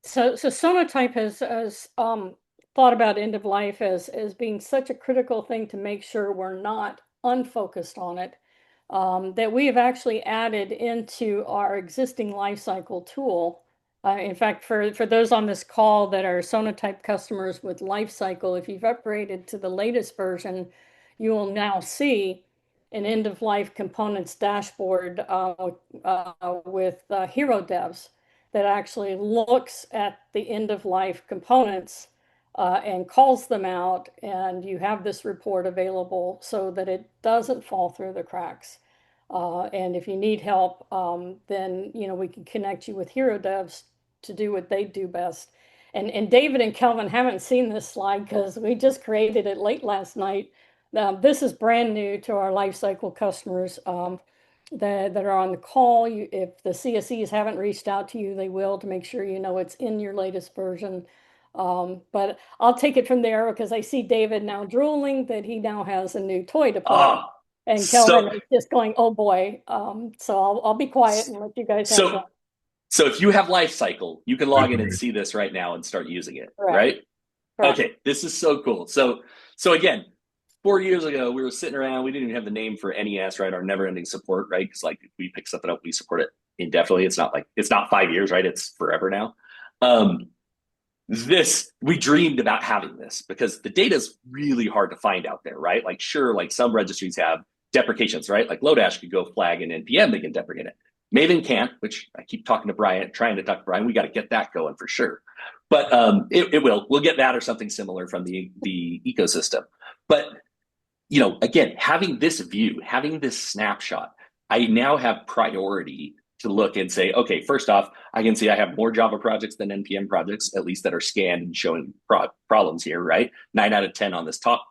Sonatype has thought about end of life as being such a critical thing to make sure we're not unfocused on it. that we have actually added into our existing lifecycle tool. In fact, for those on this call that are Sonatype customers with lifecycle, if you've upgraded to the latest version, you will now see an end-of-life components dashboard with HeroDevs that actually looks at the end-of-life components and calls them out, and you have this report available so that it doesn't fall through the cracks. And if you need help, then we can connect you with HeroDevs to do what they do best. And David and Kelvin haven't seen this slide because we just created it late last night. This is brand new to our lifecycle customers that are on the call. If the CSEs haven't reached out to you, they will, to make sure you know it's in your latest version. But I'll take it from there because I see David now drooling that he now has a new toy to play. And Kelvin is just going, oh boy. So I'll be quiet and let you guys have fun. So if you have Lifecycle, you can log in and see this right now and start using it, right? Okay, this is so cool. So again, 4 years ago, we were sitting around, we didn't even have the name for NES, right? Our never-ending support, right? Because like if we pick something up, we support it indefinitely. It's not 5 years, right? It's forever now. We dreamed about having this because the data is really hard to find out there, right? Like sure, like some registries have deprecations, right? Like Lodash could go flag an NPM, they can deprecate it. Maven can't, which I keep talking to Brian, trying to talk to Brian. We got to get that going for sure. But we'll get that or something similar from the ecosystem. But again, having this view, having this snapshot, I now have priority to look and say, okay, first off, I can see I have more Java projects than NPM projects, at least that are scanned and showing problems here, right? 9 out of 10 on this top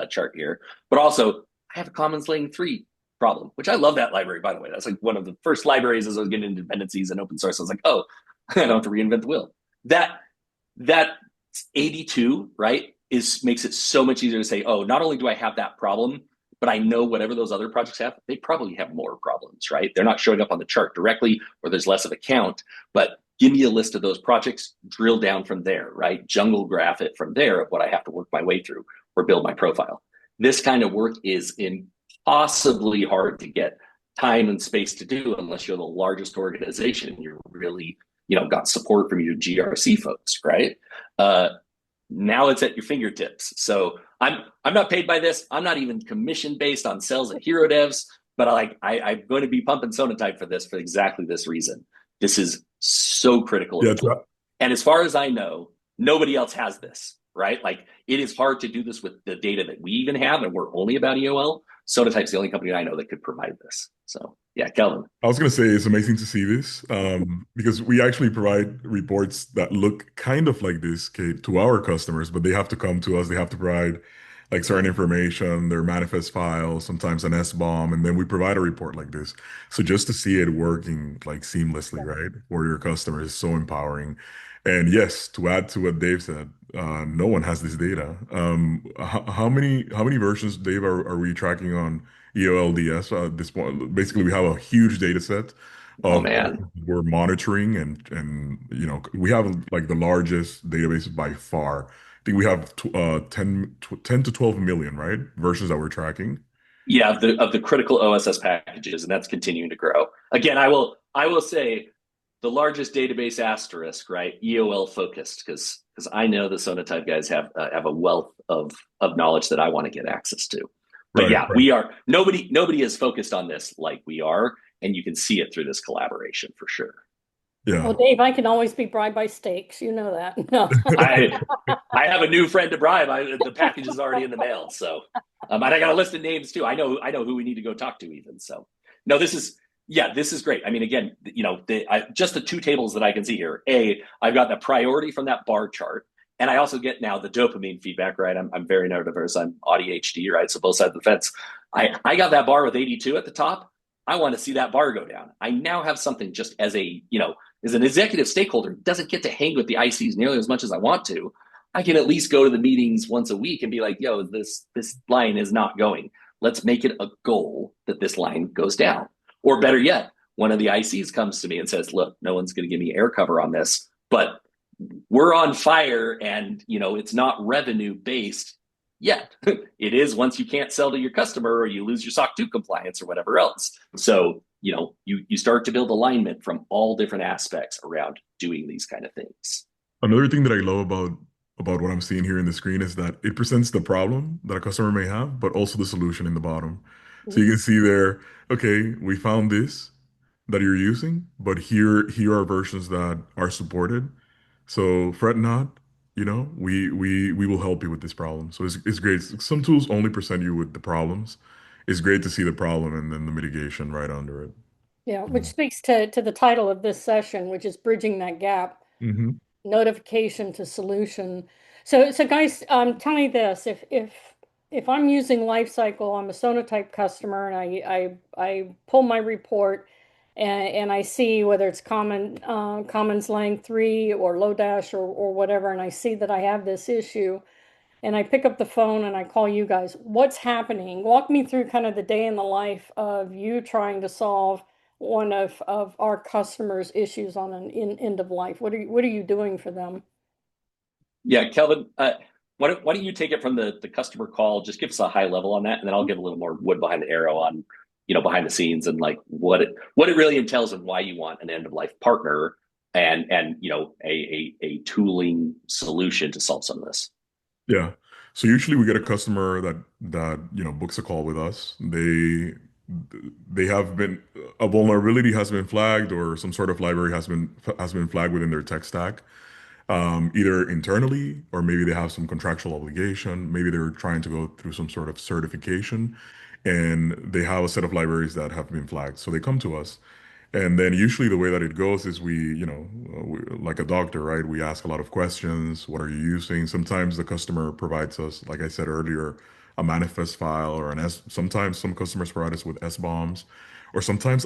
chart here. But also, I have a commons laying 3 problem, which I love that library, by the way. That's like one of the first libraries as I was getting into dependencies and open source. I was like, oh, I don't have to reinvent the wheel. That 82, right, makes it so much easier to say, oh, not only do I have that problem, but I know whatever those other projects have, they probably have more problems, right? They're not showing up on the chart directly, or there's less of a count, but give me a list of those projects, drill down from there, right? Jungle graph it from there of what I have to work my way through or build my profile. This kind of work is impossibly hard to get time and space to do unless you're the largest organization and you're really, got support from your GRC folks, right? Now it's at your fingertips. So I'm not paid by this. I'm not even commission based on sales at HeroDevs, but I'm going to be pumping Sonatype for this for exactly this reason. This is so critical. Yeah, and as far as I know, nobody else has this, right? Like it is hard to do this with the data that we even have, and we're only about EOL. Sonatype's the only company I know that could provide this. So yeah, Kelvin. I was going to say it's amazing to see this because we actually provide reports that look kind of like this, Kate, to our customers, but they have to come to us. They have to provide like certain information, their manifest files, sometimes an SBOM, and then we provide a report like this. So just to see it working like seamlessly, right, for your customers is so empowering. And yes, to add to what Dave said, no one has this data. How many versions, Dave, are we tracking on EOLDS at this point? Basically, we have a huge data set of we're monitoring, and we have like the largest database by far. I think we have 10 to 12 million, right, versions that we're tracking. Yeah, of the critical OSS packages, and that's continuing to grow. Again, I will say the largest database asterisk, right? EOL focused, because I know the Sonatype guys have a wealth of knowledge that I want to get access to. But we are nobody is focused on this like we are, and you can see it through this collaboration for sure. Yeah. Well, Dave, I can always be bribed by steaks. You know that. No. I have a new friend to bribe. The package is already in the mail, so and I got a list of names too. I know who we need to go talk to even. So no, this is great. I mean, again, just the 2 tables that I can see here. I've got the priority from that bar chart, and I also get now the dopamine feedback, right? I'm very neurodiverse. I'm ADHD, right? So both sides of the fence. I got that bar with 82 at the top. I want to see that bar go down. I now have something just as as an executive stakeholder, doesn't get to hang with the ICs nearly as much as I want to. I can at least go to the meetings once a week and be like, yo, this line is not going. Let's make it a goal that this line goes down. Or better yet, one of the ICs comes to me and says, look, no one's going to give me air cover on this, but we're on fire and, it's not revenue based. yet. It is once you can't sell to your customer or you lose your SOC 2 compliance or whatever else. So, you start to build alignment from all different aspects around doing these kind of things. Another thing that I love about what I'm seeing here in the screen is that it presents the problem that a customer may have, but also the solution in the bottom. So you can see there, okay, we found this that you're using, but here are versions that are supported. So fret not, we will help you with this problem. So it's great. Some tools only present you with the problems. It's great to see the problem and then the mitigation right under it. Yeah, which speaks to the title of this session, which is bridging that gap, Mm-hmm. notification to solution. So guys, tell me this: if I'm using Lifecycle, I'm a Sonatype customer, and I pull my report, and I see whether it's Commons Lang 3 or Lodash or whatever, and I see that I have this issue, and I pick up the phone and I call you guys. What's happening? Walk me through kind of the day in the life of you trying to solve one of our customers' issues on an end of life. What are you doing for them? Yeah, Kelvin, why don't you take it from the customer call? Just give us a high level on that, and then I'll give a little more wood behind the arrow on, behind the scenes and like what it really entails and why you want an end of life partner and a tooling solution to solve some of this. Yeah. So usually we get a customer that books a call with us. They have been a vulnerability has been flagged or some sort of library has been flagged within their tech stack, either internally or maybe they have some contractual obligation. Maybe they're trying to go through some sort of certification, and they have a set of libraries that have been flagged. So they come to us. And then usually the way that it goes is like a doctor, right? We ask a lot of questions. What are you using? Sometimes the customer provides us, like I said earlier, a manifest file or sometimes some customers provide us with SBOMs, or sometimes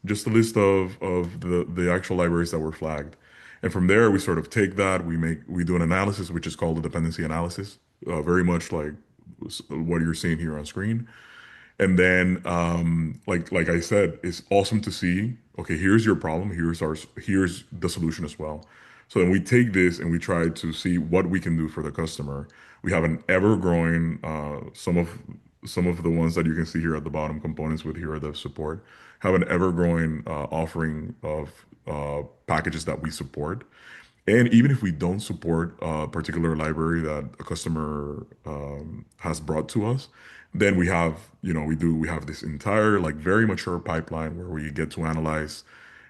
just a list of the actual libraries that were flagged. And from there, we sort of take that, we do an analysis, which is called a dependency analysis, very much like what you're seeing here on screen. And then, like I said, it's awesome to see, okay, here's your problem, here's the solution as well. So then we take this and we try to see what we can do for the customer. We have an ever-growing, some of the ones that you can see here at the bottom, components with HeroDev support, have an ever-growing offering of packages that we support. And even if we don't support a particular library that a customer has brought to us, then we have this entire like very mature pipeline where we get to analyze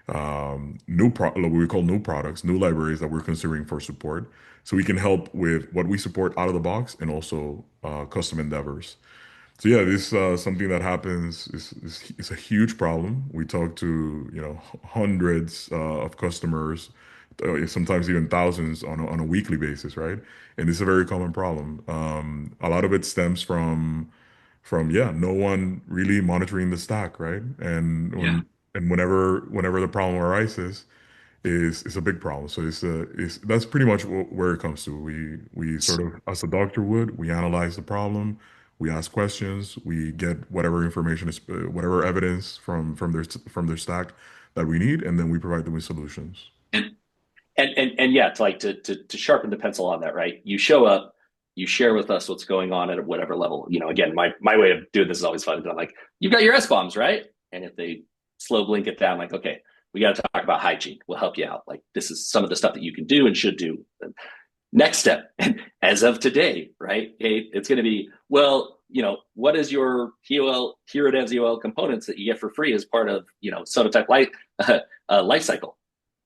what we call new products, new libraries that we're considering for support. So we can help with what we support out of the box and also custom endeavors. So yeah, this something that happens is a huge problem. We talk to hundreds of customers, sometimes even thousands on a weekly basis, right? And it's a very common problem. A lot of it stems from yeah, no one really monitoring the stack, right? And Yeah. whenever the problem arises, is a big problem. So that's pretty much where it comes to. We sort of, as a doctor would, we analyze the problem, we ask questions, we get whatever information is whatever evidence from their stack that we need, and then we provide them with solutions. And yeah, to sharpen the pencil on that, right? You show up, you share with us what's going on at whatever level. Again, my way of doing this is always fun. But I'm like, you've got your SBOMs, right? And if they slow blink it down, like, okay, we got to talk about hygiene. We'll help you out. Like, this is some of the stuff that you can do and should do. Next step, as of today, right? It's going to be, well, what is your HeroDevs EOL components that you get for free as part of, Sonatype lifecycle?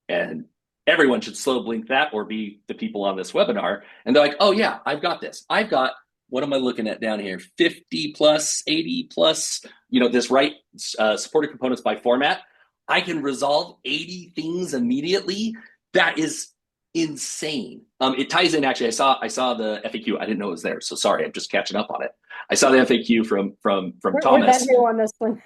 And everyone should slow blink that or be the people on this webinar. And they're like, oh yeah, I've got this. I've got, what am I looking at down here? 50 plus, 80 plus, this right supported components by format. I can resolve 80 things immediately. That is insane. It ties in, actually, I saw the FAQ. I didn't know it was there. So sorry, I'm just catching up on it. I saw the FAQ from Thomas. We're on this one.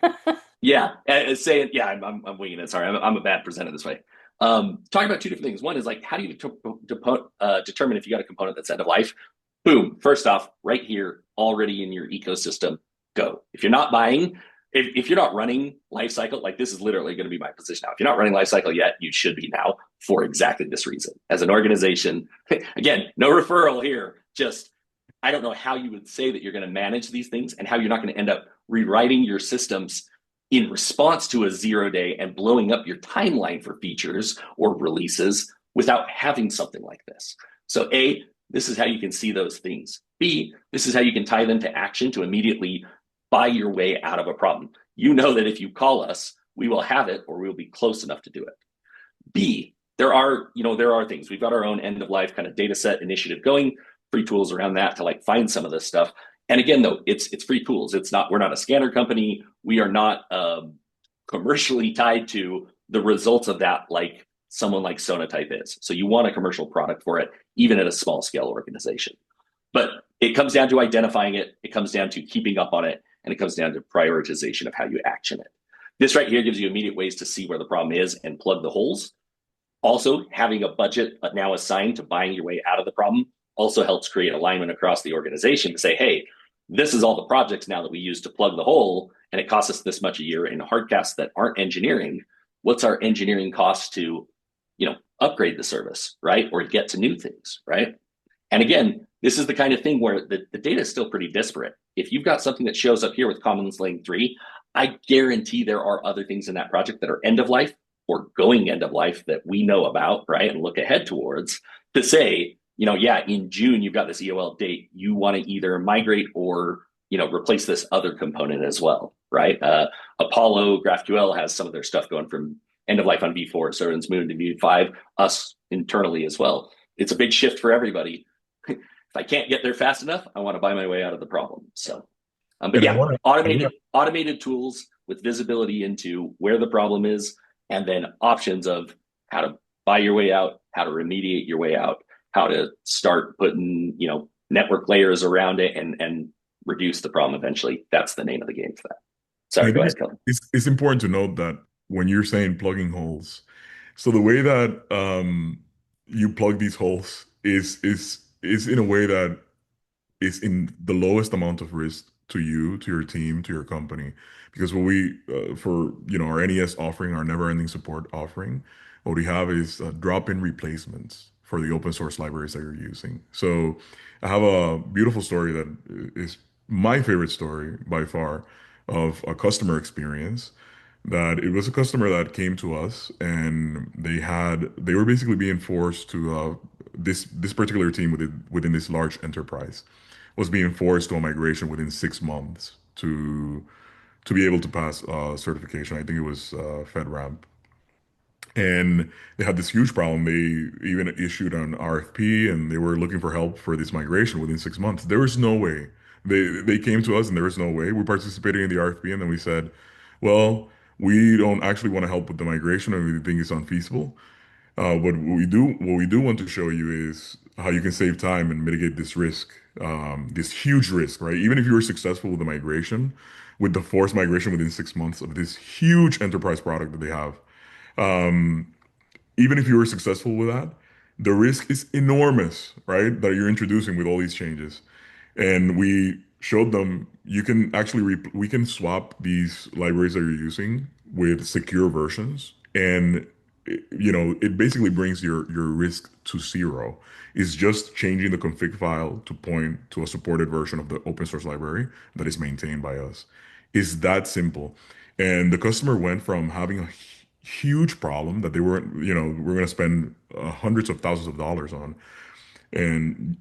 Yeah, saying, yeah, I'm winging it. Sorry, I'm a bad presenter this way. Talking about two different things. One is like, how do you determine if you got a component that's end of life? Boom. First off, right here, already in your ecosystem, go. If you're not buying, if you're not running lifecycle, like this is literally going to be my position now. If you're not running lifecycle yet, you should be now for exactly this reason. As an organization, again, no referral here, just I don't know how you would say that you're going to manage these things and how you're not going to end up rewriting your systems in response to a 0-day and blowing up your timeline for features or releases without having something like this. So A, this is how you can see those things. B, this is how you can tie them to action to immediately buy your way out of a problem. You know that if you call us, we will have it or we'll be close enough to do it. B, there are things. We've got our own end of life kind of data set initiative going, free tools around that to like find some of this stuff. And again, though, it's free tools. We're not a scanner company. We are not commercially tied to the results of that like someone like Sonatype is. So you want a commercial product for it, even at a small scale organization. But it comes down to identifying it. It comes down to keeping up on it. And it comes down to prioritization of how you action it. This right here gives you immediate ways to see where the problem is and plug the holes. Also, having a budget now assigned to buying your way out of the problem also helps create alignment across the organization to say, hey, this is all the projects now that we use to plug the hole, and it costs us this much a year in hardcasts that aren't engineering. What's our engineering cost to, upgrade the service, right? Or get to new things, right? And again, this is the kind of thing where the data is still pretty disparate. If you've got something that shows up here with Commons Lane 3, I guarantee there are other things in that project that are end of life or going end of life that we know about, right? And look ahead towards to say, in June, you've got this EOL date. You want to either migrate or, replace this other component as well, right? Apollo GraphQL has some of their stuff going from end of life on V4, so it's moving to V5, us internally as well. It's a big shift for everybody. If I can't get there fast enough, I want to buy my way out of the problem. So, but yeah, automated tools with visibility into where the problem is, and then options of how to buy your way out, how to remediate your way out, how to start putting, network layers around it and reduce the problem eventually. That's the name of the game for that. Sorry, go ahead, Kelly. It's important to note that when you're saying plugging holes, so the way that you plug these holes is in a way that is in the lowest amount of risk to you, to your team, to your company. Because what we, for our NES offering, our never-ending support offering, what we have is drop-in replacements for the open source libraries that you're using. So I have a beautiful story that is my favorite story by far of a customer experience. That it was a customer that came to us and they were basically being forced to this particular team within this large enterprise was being forced to a migration within 6 months to be able to pass certification. I think it was FedRAMP. And they had this huge problem. They even issued an RFP and they were looking for help for this migration within 6 months. There was no way. They came to us and there was no way. We participated in the RFP and then we said, well, we don't actually want to help with the migration and we think it's unfeasible. What we do want to show you is how you can save time and mitigate this risk, this huge risk, right? Even if you were successful with the migration, with the forced migration within 6 months of this huge enterprise product that they have, even if you were successful with that, the risk is enormous, right? That you're introducing with all these changes. And we showed them we can swap these libraries that you're using with secure versions, and it basically brings your risk to zero. It's just changing the config file to point to a supported version of the open source library that is maintained by us. It's that simple. And the customer went from having a huge problem that they we're going to spend hundreds of thousands of dollars on, and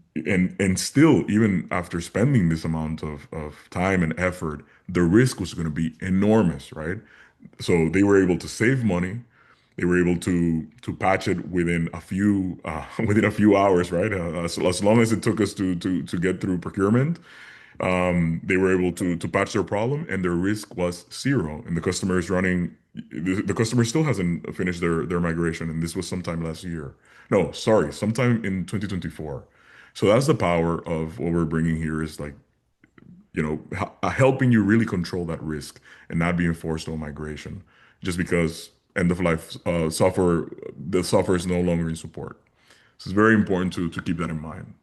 still, even after spending this amount of time and effort, the risk was going to be enormous, right? So they were able to save money. They were able to patch it within a few within a few hours, right? As long as it took us to get through procurement, they were able to patch their problem, and their risk was zero. And the customer is running. The customer still hasn't finished their migration, and this was sometime last year. No, sorry, sometime in 2024. So that's the power of what we're bringing here is like, helping you really control that risk and not being forced to a migration just because end of life the software is no longer in support. So it's very important to keep that in mind.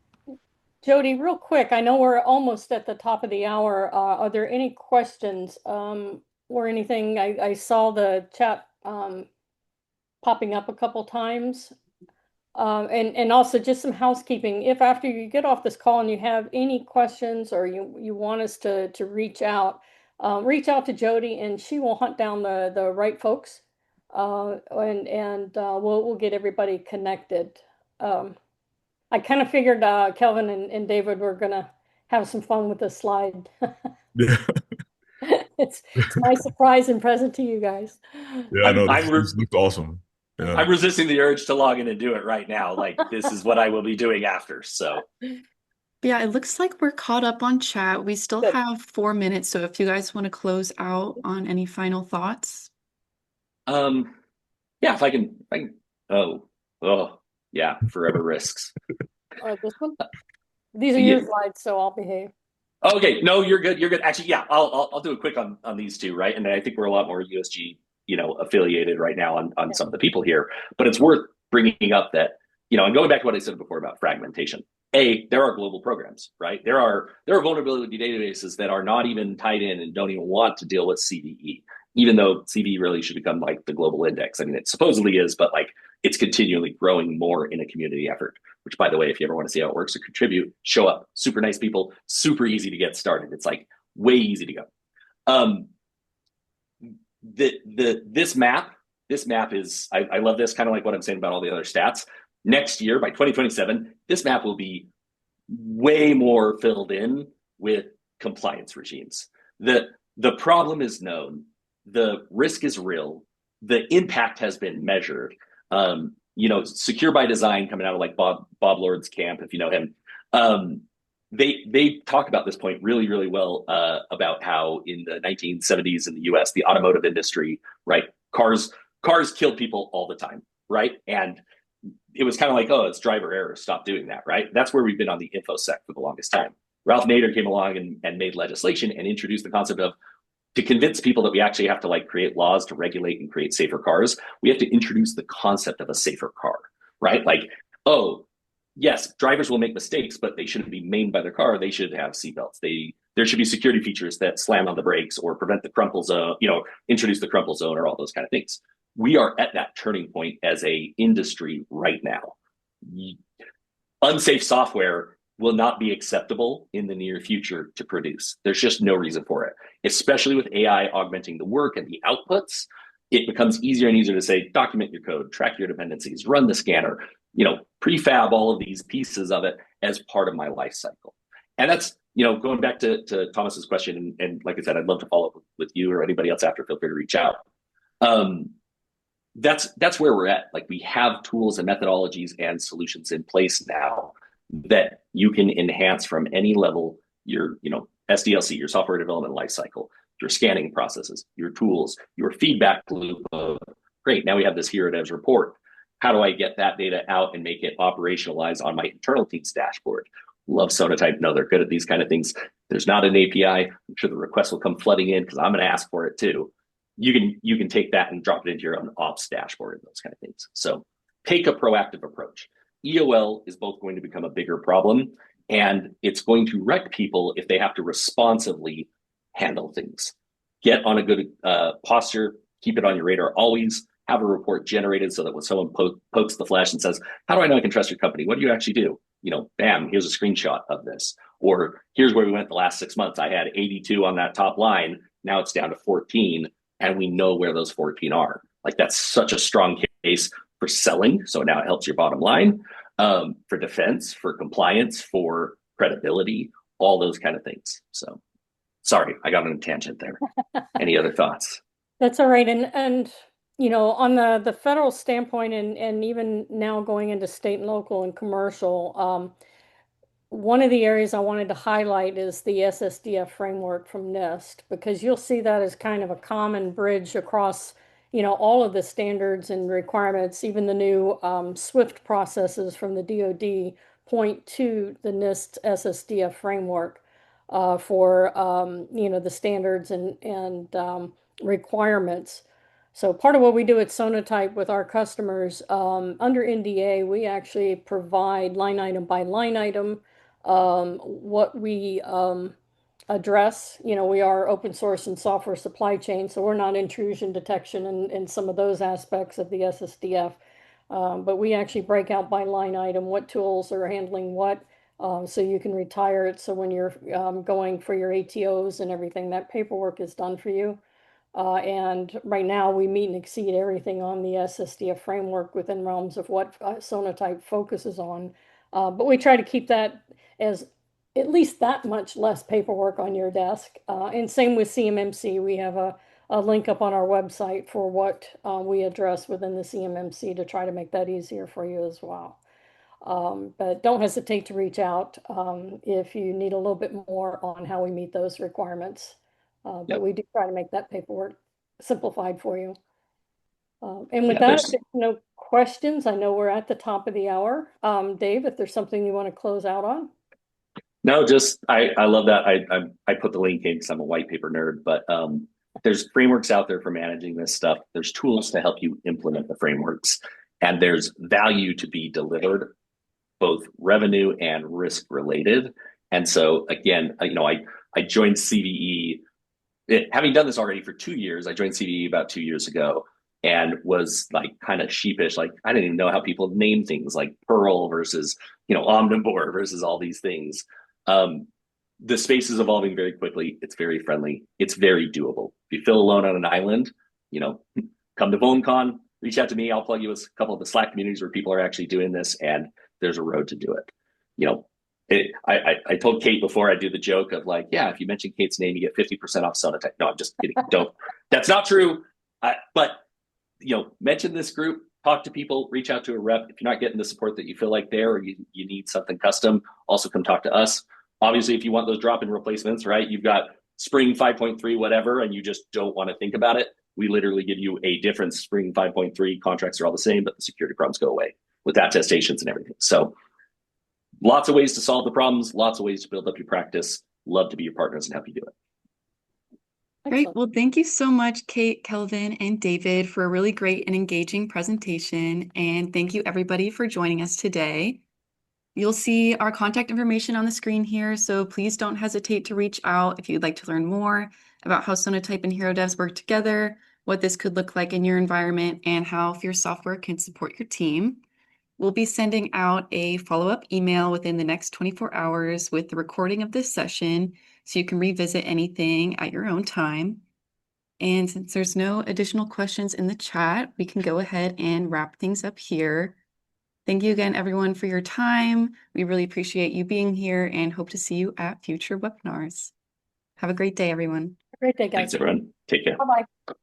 Jody, real quick, I know we're almost at the top of the hour. Are there any questions or anything? I saw the chat popping up a couple times. And also just some housekeeping. If after you get off this call and you have any questions or you want us to reach out to Jody and she will hunt down the right folks. And we'll get everybody connected. I kind of figured Kelvin and David were gonna have some fun with this slide. Yeah. It's my surprise and present to you guys. Yeah, I'm no, I'm this looked awesome. Yeah. I'm resisting the urge to log in and do it right now. Like this is what I will be doing after. So Yeah, it looks like we're caught up on chat. We still Good. have 4 minutes, so if you guys want to close out on any final thoughts. um yeah, if I can oh oh yeah, forever risks. This one. These are Yeah. your slides, so I'll behave. Okay, no, you're good. You're good. Actually, yeah, I'll do a quick on these two, right? And I think we're a lot more USG, affiliated right now on Yeah. some of the people here. But it's worth bringing up that, and going back to what I said before about fragmentation. There are global programs, right? There are vulnerability databases that are not even tied in and don't even want to deal with CVE, even though CVE really should become like the global index. I mean, it supposedly is, but like it's continually growing more in a community effort. Which, by the way, if you ever want to see how it works or contribute, show up. Super nice people, super easy to get started. It's like way easy to go. Um, this map is I love this, kind of like what I'm saying about all the other stats. Next year, by 2027, this map will be way more filled in with compliance regimes. The problem is known, the risk is real, the impact has been measured. Secure by design coming out of like Bob Lord's camp, if you know him. They talk about this point really, really well, about how in the 1970s in the US, the automotive industry, right, cars killed people all the time, right? And it was kind of like, oh, it's driver error, stop doing that, right? That's where we've been on the infosec for the longest time. Ralph Nader came along and made legislation and introduced the concept of, to convince people that we actually have to like create laws to regulate and create safer cars, we have to introduce the concept of a safer car, right? Like, oh, yes, drivers will make mistakes, but they shouldn't be maimed by their car. They should have seatbelts. There should be security features that slam on the brakes or prevent the crumple zone, introduce the crumple zone or all those kind of things. We are at that turning point as a industry right now. Unsafe software will not be acceptable in the near future to produce. There's just no reason for it, especially with AI augmenting the work and the outputs. It becomes easier and easier to say, document your code, track your dependencies, run the scanner, prefab all of these pieces of it as part of my life cycle. And that's, going back to Thomas's question, and like I said, I'd love to follow up with you or anybody else after, feel free to reach out. That's where we're at. Like we have tools and methodologies and solutions in place now that you can enhance from any level your, SDLC, your software development lifecycle, your scanning processes, your tools, your feedback loop of, great, now we have this HeroDevs report. How do I get that data out and make it operationalized on my internal team's dashboard? Love Sonatype. No, they're good at these kind of things. There's not an API. I'm sure the requests will come flooding in because I'm going to ask for it too. You can take that and drop it into your own ops dashboard and those kind of things. So take a proactive approach. EOL is both going to become a bigger problem and it's going to wreck people if they have to responsively handle things. Get on a good posture, keep it on your radar always, have a report generated so that when someone pokes the flash and says, how do I know I can trust your company? What do you actually do? Bam, here's a screenshot of this. Or here's where we went the last 6 months. I had 82 on that top line. Now it's down to 14 and we know where those 14 are. Like that's such a strong case for selling. So now it helps your bottom line, for defense, for compliance, for credibility, all those kind of things. So sorry, I got on a tangent there. Any other thoughts? That's all right. And on the federal standpoint and even now going into state and local and commercial, one of the areas I wanted to highlight is the SSDF framework from NIST, because you'll see that as kind of a common bridge across, all of the standards and requirements, even the new SWIFT processes from the DoD point to the NIST SSDF framework for, the standards and requirements. So part of what we do at Sonatype with our customers, under NDA, we actually provide line item by line item what we address. We are open source and software supply chain, so we're not intrusion detection and some of those aspects of the SSDF. But we actually break out by line item what tools are handling what, so you can retire it. So when you're going for your ATOs and everything, that paperwork is done for you. And right now we meet and exceed everything on the SSDF framework within realms of what Sonatype focuses on. But we try to keep that as at least that much less paperwork on your desk. And same with CMMC. We have a link up on our website for what we address within the CMMC to try to make that easier for you as well. But don't hesitate to reach out if you need a little bit more on how we meet those requirements. But Yep. we do try to make that paperwork simplified for you. And with Yeah, that, if there's there's no questions, I know we're at the top of the hour. Dave, if there's something you want to close out on? no, just I love that. I put the link in because I'm a white paper nerd, but there's frameworks out there for managing this stuff. There's tools to help you implement the frameworks, and there's value to be delivered, both revenue and risk related. And so again, I joined CVE, having done this already for 2 years. I joined CVE about 2 years ago and was like kind of sheepish. Like I didn't even know how people name things like Perl versus, Omnivore versus all these things. The space is evolving very quickly. It's very friendly. It's very doable. If you feel alone on an island, you know, come to VoneCon, reach out to me. I'll plug you with a couple of the Slack communities where people are actually doing this, and there's a road to do it. I told Kate before, I do the joke of like, yeah, if you mention Kate's name, you get 50% off Sonatype. No, I'm just kidding. Don't. That's not true. But mention this group, talk to people, reach out to a rep. If you're not getting the support that you feel like there, or you need something custom, also come talk to us. Obviously, if you want those drop-in replacements, right? You've got Spring 5.3, whatever, and you just don't want to think about it. We literally give you a different Spring 5.3. Contracts are all the same, but the security problems go away with attestations and everything. So lots of ways to solve the problems, lots of ways to build up your practice. Love to be your partners and help you do it. Great. Excellent. Well, thank you so much, Kate, Kelvin, and David, for a really great and engaging presentation. And thank you, everybody, for joining us today. You'll see our contact information on the screen here, so please don't hesitate to reach out if you'd like to learn more about how Sonatype and HeroDevs work together, what this could look like in your environment, and how your software can support your team. We'll be sending out a follow-up email within the next 24 hours with the recording of this session, so you can revisit anything at your own time. And since there's no additional questions in the chat, we can go ahead and wrap things up here. Thank you again, everyone, for your time. We really appreciate you being here and hope to see you at future webinars. Have a great day, everyone. Great day, guys. Thanks, everyone. Take care. Bye-bye.